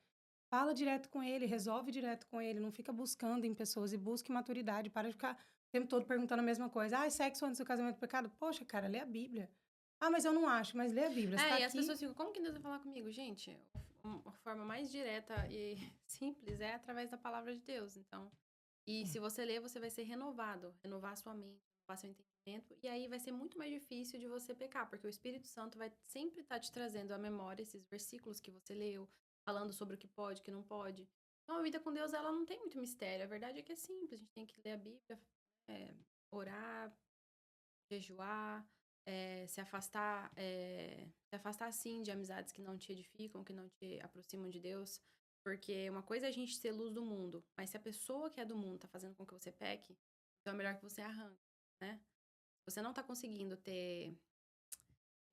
Fala direto com ele, resolve direto com ele, não fica buscando em pessoas e busque maturidade, para de ficar o tempo todo perguntando a mesma coisa. Ah, sexo antes do casamento é pecado? Poxa, cara, lê a Bíblia. Ah, mas eu não acho, mas lê a Bíblia, você tá E as aqui. pessoas ficam, como que Deus vai falar comigo? Gente, a forma mais direta e simples é através da palavra de Deus. Então, e se você ler, você vai ser renovado, renovar a sua mente, renovar seu entendimento, e aí vai ser muito mais difícil de você pecar, porque o Espírito Santo vai sempre estar te trazendo à memória esses versículos que você leu, falando sobre o que pode, o que não pode. Então, a vida com Deus, ela não tem muito mistério. A verdade é que é simples, a gente tem que ler a Bíblia, é, orar, jejuar, se afastar sim de amizades que não te edificam, que não te aproximam de Deus, porque uma coisa é a gente ser luz do mundo, mas se a pessoa que é do mundo tá fazendo com que você peque, então é melhor que você arranque, né? Você não tá conseguindo ter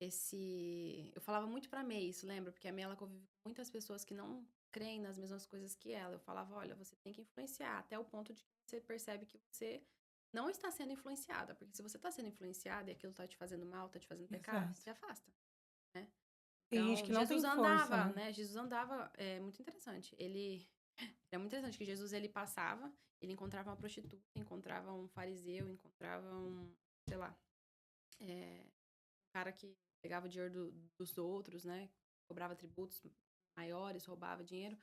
esse... Eu falava muito pra May isso, lembra? Porque a May, ela convive com muitas pessoas que não creem nas mesmas coisas que ela. Eu falava, olha, você tem que influenciar até o ponto de que você percebe que você não está sendo influenciada. Porque se você está sendo influenciada e aquilo tá te fazendo mal, tá te fazendo pecado, Exato. se afasta, né? Tem gente Então, que não tem Jesus força, andava, né? né? Jesus andava, é muito interessante. É muito interessante que Jesus, ele passava, ele encontrava uma prostituta, encontrava um fariseu, encontrava um, sei lá, um cara que pegava o dinheiro dos outros, né? Cobrava tributos maiores, roubava dinheiro.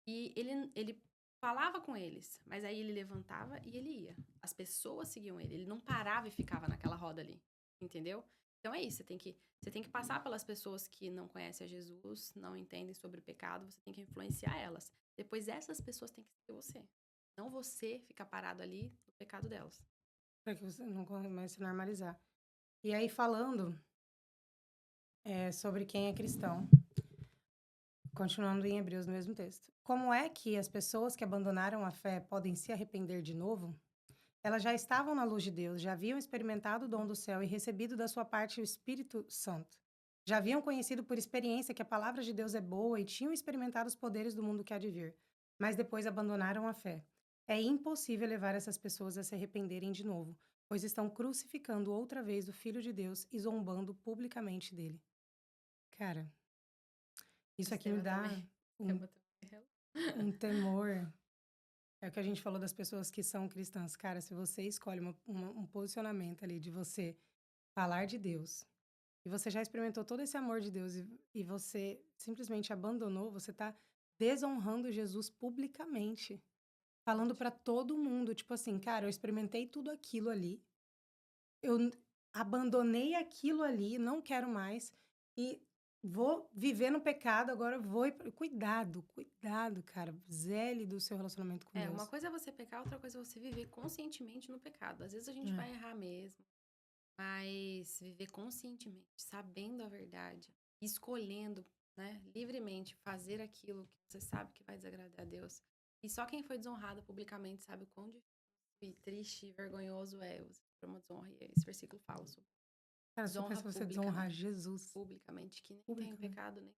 E ele falava com eles, mas aí ele levantava e ele ia. As pessoas seguiam ele, ele não parava e ficava naquela roda ali, entendeu? Então é isso, você tem que passar pelas pessoas que não conhecem a Jesus, não entendem sobre o pecado, você tem que influenciar elas. Depois essas pessoas têm que ser você. Não você ficar parado ali no pecado delas. Para que você não comece a se normalizar. E aí, falando sobre quem é cristão, continuando em Hebreus no mesmo texto. Como é que as pessoas que abandonaram a fé podem se arrepender de novo? Elas já estavam na luz de Deus, já haviam experimentado o dom do céu e recebido da sua parte o Espírito Santo. Já haviam conhecido por experiência que a palavra de Deus é boa e tinham experimentado os poderes do mundo que há de vir. Mas depois abandonaram a fé. É impossível levar essas pessoas a se arrependerem de novo, pois estão crucificando outra vez o Filho de Deus e zombando publicamente dele. Cara, isso Esse aqui me tema também. dá um, Tema também. um temor. É o que a gente falou das pessoas que são cristãs. Cara, se você escolhe um posicionamento ali de você falar de Deus, e você já experimentou todo esse amor de Deus e você simplesmente abandonou, você tá desonrando Jesus publicamente, falando pra todo mundo, tipo assim, cara, eu experimentei tudo aquilo ali, eu abandonei aquilo ali, não quero mais e vou viver no pecado, agora vou cuidado, cuidado, cara, zele do seu relacionamento com Uma Deus. coisa é você pecar, outra coisa é você viver conscientemente no pecado. Às vezes a gente É. vai errar mesmo, mas viver conscientemente, sabendo a verdade, escolhendo, né, livremente fazer aquilo que você sabe que vai desagradar a Deus. E só quem foi desonrado publicamente sabe o quão difícil e triste e vergonhoso é você sofrer uma desonra. E esse versículo fala sobre Cara, só desonra pensa você desonrar publicamente. Jesus Publicamente, que nem tem publicamente. pecado, nem.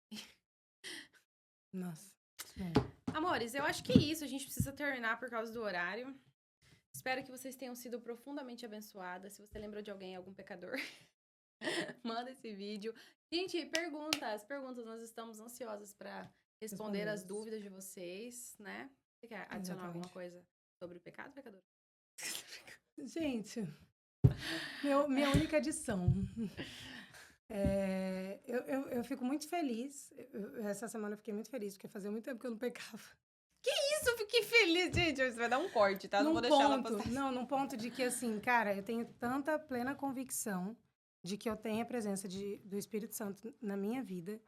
Nossa. É. Amores, eu acho que é isso. A gente precisa terminar por causa do horário. Espero que vocês tenham sido profundamente abençoadas. Se você lembrou de alguém, algum pecador, manda esse vídeo. Gente, perguntas. Nós estamos ansiosas para responder as Respondê-los. dúvidas de vocês, né? Você quer adicionar alguma Exatamente. coisa sobre o pecado, pecador? Gente, minha única adição. Eu fico muito feliz. Essa semana eu fiquei muito feliz, porque fazia muito tempo que eu não pecava. Isso, fiquei feliz, gente. Você vai dar um corte, tá? Não Num vou deixar ela ponto, passar. não, num ponto de que, assim, cara, eu tenho tanta plena convicção de que eu tenho a presença do Espírito Santo na minha vida,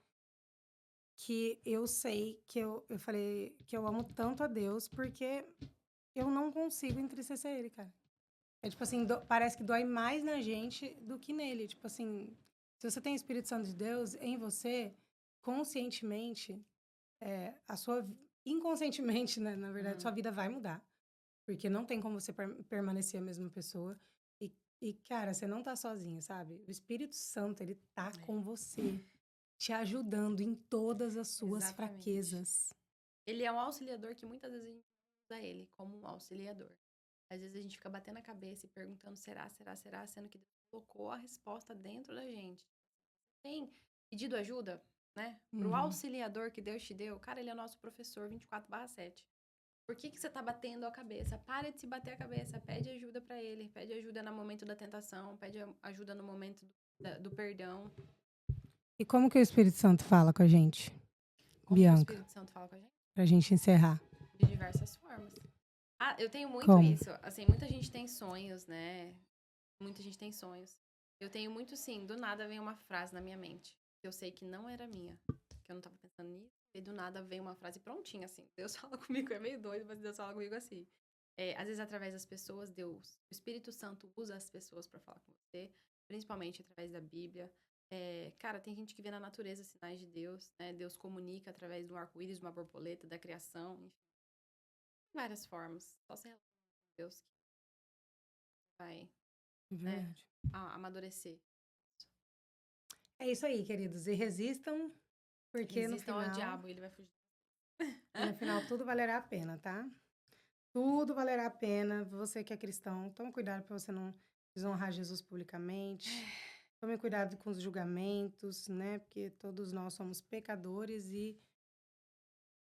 que eu sei que eu falei que eu amo tanto a Deus, porque eu não consigo entristecer ele, cara. É tipo assim, parece que dói mais na gente do que nele. Tipo assim, se você tem o Espírito Santo de Deus em você, conscientemente, inconscientemente, né, na verdade, sua vida vai mudar. Porque não tem como você permanecer a mesma pessoa. Cara, você não tá sozinho, sabe? O Espírito Santo, ele tá É. com você, te ajudando em todas as suas Exatamente. fraquezas. Ele é um auxiliador que muitas vezes a gente usa ele como um auxiliador. Às vezes a gente fica batendo a cabeça e perguntando será, sendo que Deus colocou a resposta dentro da gente. Tem pedido ajuda, né? Pro Uhum. auxiliador que Deus te deu. Cara, ele é o nosso professor 24/7. Por que você tá batendo a cabeça? Para de se bater a cabeça. Pede ajuda pra ele. Pede ajuda no momento da tentação. Pede ajuda no momento do perdão. E como que o Espírito Santo fala com a gente, Como que o Bianca? Espírito Santo fala com a gente? Pra gente encerrar. De diversas formas. Ah, eu tenho muito Como? isso. Assim, muita gente tem sonhos, né? Muita gente tem sonhos. Eu tenho muito, sim. Do nada vem uma frase na minha mente. Que eu sei que não era minha. Que eu não tava pensando nisso. E do nada vem uma frase prontinha, assim. Deus fala comigo, é meio doido, mas Deus fala comigo assim. Às vezes, através das pessoas, Deus, o Espírito Santo usa as pessoas pra falar com você. Principalmente através da Bíblia. Cara, tem gente que vê na natureza sinais de Deus, né? Deus comunica através do arco-íris, de uma borboleta, da criação, enfim. Várias formas. Só se relaciona com Deus que vai, né, Verdade. amadurecer. É isso aí, queridos. E resistam, porque Resistam ao diabo e ele vai fugir. no final tudo valerá a pena, tá? Tudo valerá a pena. Você que é cristão, tome cuidado para você não desonrar Jesus publicamente. Tome cuidado com os julgamentos, né? Porque todos nós somos pecadores e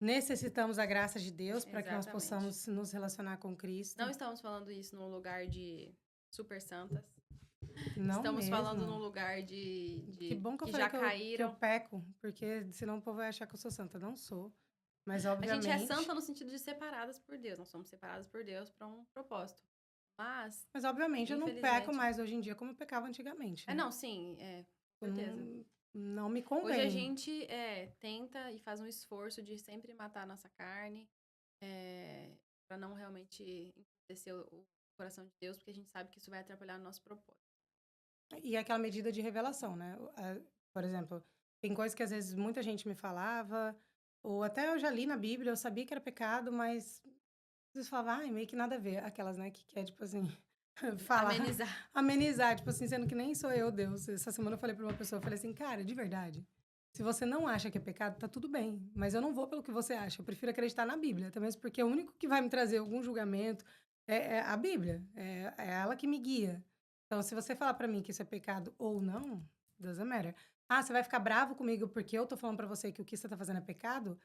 necessitamos da graça de Deus para que nós Exatamente. possamos nos relacionar com Cristo. Não estamos falando isso num lugar de super santas. Não Estamos mesmo. falando num lugar Que bom que eu que falei já que eu caíram. peco, porque senão o povo vai achar que eu sou santa. Não sou. Mas, A gente é obviamente... santa no sentido de separadas por Deus. Nós somos separadas por Deus para um propósito. Mas, obviamente, eu não peco infelizmente... mais hoje em dia como eu pecava antigamente. Né? Não, sim, com certeza. Não me Hoje convém. a gente tenta e faz um esforço de sempre matar a nossa carne para não realmente entristecer o coração de Deus, porque a gente sabe que isso vai atrapalhar o nosso propósito. E aquela medida de revelação, né? Por exemplo, tem coisas que às vezes muita gente me falava, ou até eu já li na Bíblia, eu sabia que era pecado, mas vocês falavam, ai, meio que nada a ver. Aquelas, né, que quer, tipo assim, falar, amenizar, tipo assim, sendo que nem sou eu, Deus. Essa semana eu falei pra uma pessoa, eu falei assim, cara, de verdade, se você não acha que é pecado, tá tudo bem, mas eu não vou pelo que você acha, eu prefiro acreditar na Bíblia, até mesmo porque o único que vai me trazer algum julgamento é a Bíblia, é ela que me guia. Então, se você falar pra mim que isso é pecado ou não, doesn't matter. Ah, você vai ficar bravo comigo porque eu tô falando pra você que o que você tá fazendo é pecado?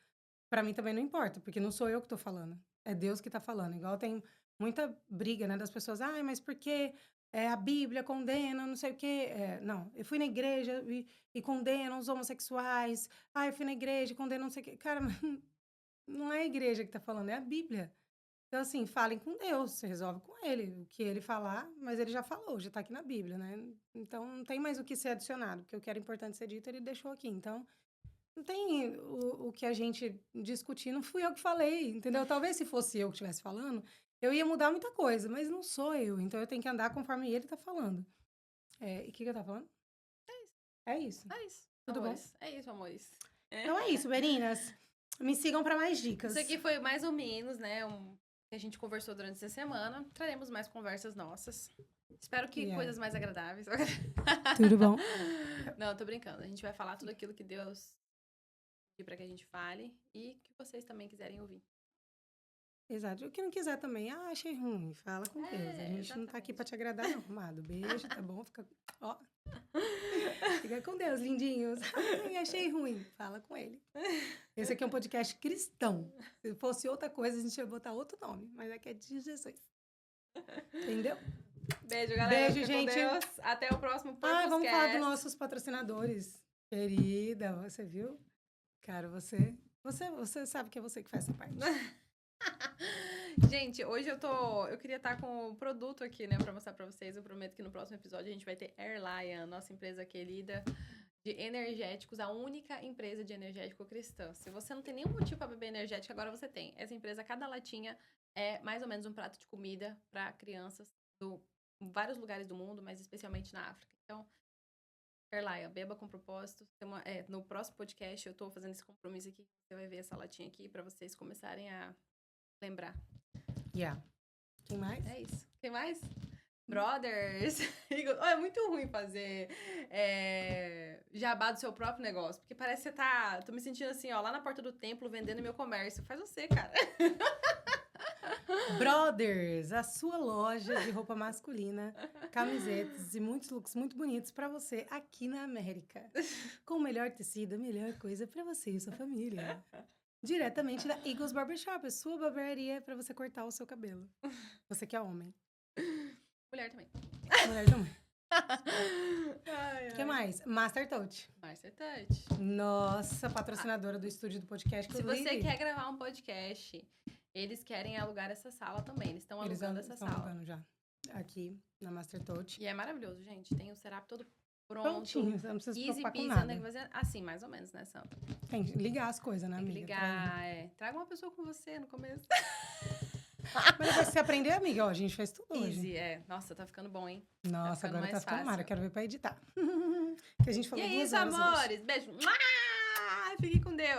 Pra mim também não importa, porque não sou eu que tô falando. É Deus que tá falando. Igual tem muita briga, né, das pessoas. Ai, mas por que a Bíblia condena, não sei o quê? Não, eu fui na igreja e condena os homossexuais. Ah, eu fui na igreja e condena não sei o quê. Cara, não é a igreja que tá falando, é a Bíblia. Então, assim, falem com Deus, você resolve com ele. O que ele falar, mas ele já falou, já tá aqui na Bíblia, né? Então, não tem mais o que ser adicionado, porque o que era importante ser dito, ele deixou aqui. Então, não tem o que a gente discutir, não fui eu que falei, entendeu? Talvez se fosse eu que estivesse falando, eu ia mudar muita coisa, mas não sou eu, então eu tenho que andar conforme ele tá falando. E o que eu tava falando? É isso. É isso, Tudo amores. bom? É isso, amores. Então é isso, meninas. Me sigam para mais dicas. Isso aqui foi mais ou menos, né, que a gente conversou durante essa semana. Traremos mais conversas nossas. Espero que coisas mais agradáveis. Tudo bom? Não, tô brincando. A gente vai falar tudo aquilo que Deus pediu pra que a gente fale e que vocês também quiserem ouvir. Exato. O que não quiser também, achei ruim, fala com Deus. A gente não tá aqui pra te agradar, não, amado. Beijo, tá bom? Fica, ó. Fica com Deus, lindinhos. Ai, achei ruim, fala com ele. Esse aqui é um podcast cristão. Se fosse outra coisa, a gente ia botar outro nome, mas aqui é de Jesus. Entendeu? Beijo, galera. Beijo, Fica gente. com Deus. Até o próximo Purposecast. Vamos falar dos nossos patrocinadores. Querida, você viu? Cara, você sabe que é você que faz essa parte. Gente, hoje eu queria estar com o produto aqui, né, pra mostrar pra vocês. Eu prometo que no próximo episódio a gente vai ter Airlion, nossa empresa querida de energéticos, a única empresa de energético cristã. Se você não tem nenhum motivo pra beber energético, agora você tem. Essa empresa, cada latinha é mais ou menos um prato de comida pra crianças do em vários lugares do mundo, mas especialmente na África. Então, Carlyle, beba com propósito. No próximo podcast eu tô fazendo esse compromisso aqui. Você vai ver essa latinha aqui pra vocês começarem a lembrar. Yeah. Quem mais? É isso. Quem mais? Brothers. É muito ruim fazer jabá do seu próprio negócio. Porque parece que você tô me sentindo assim, ó, lá na porta do templo vendendo meu comércio. Faz você, cara. Brothers, a sua loja de roupa masculina, camisetas e muitos looks muito bonitos pra você aqui na América. Com o melhor tecido, a melhor coisa pra você e sua família. Diretamente da Eagles Barbershop, a sua barbearia pra você cortar o seu cabelo. Você que é homem. Mulher também. Mulher também. Ai, O que mais? Master Touch. Master Touch. Nossa, patrocinadora do estúdio do podcast. Se você quer gravar um podcast, eles querem alugar essa sala também. Eles estão alugando essa sala. Alugando já. Aqui, na Master Touch. E é maravilhoso, gente. Tem o setup todo pronto. Prontinho, você não precisa se Easy preocupar com peasy, nada. tem que fazer assim, mais ou menos, né, Sam? Tem que ligar as coisas, né, Tem que amiga? ligar, Traga uma pessoa com você no começo. Mas depois você aprender, amiga, ó, a gente fez tudo hoje. Easy, Nossa, tá ficando bom, hein? Nossa, ficando agora mais tá ficando fácil. mara. Quero ver pra editar. Que a gente E falou é 2 isso, horas hoje. amores. Beijo. Fique com Deus.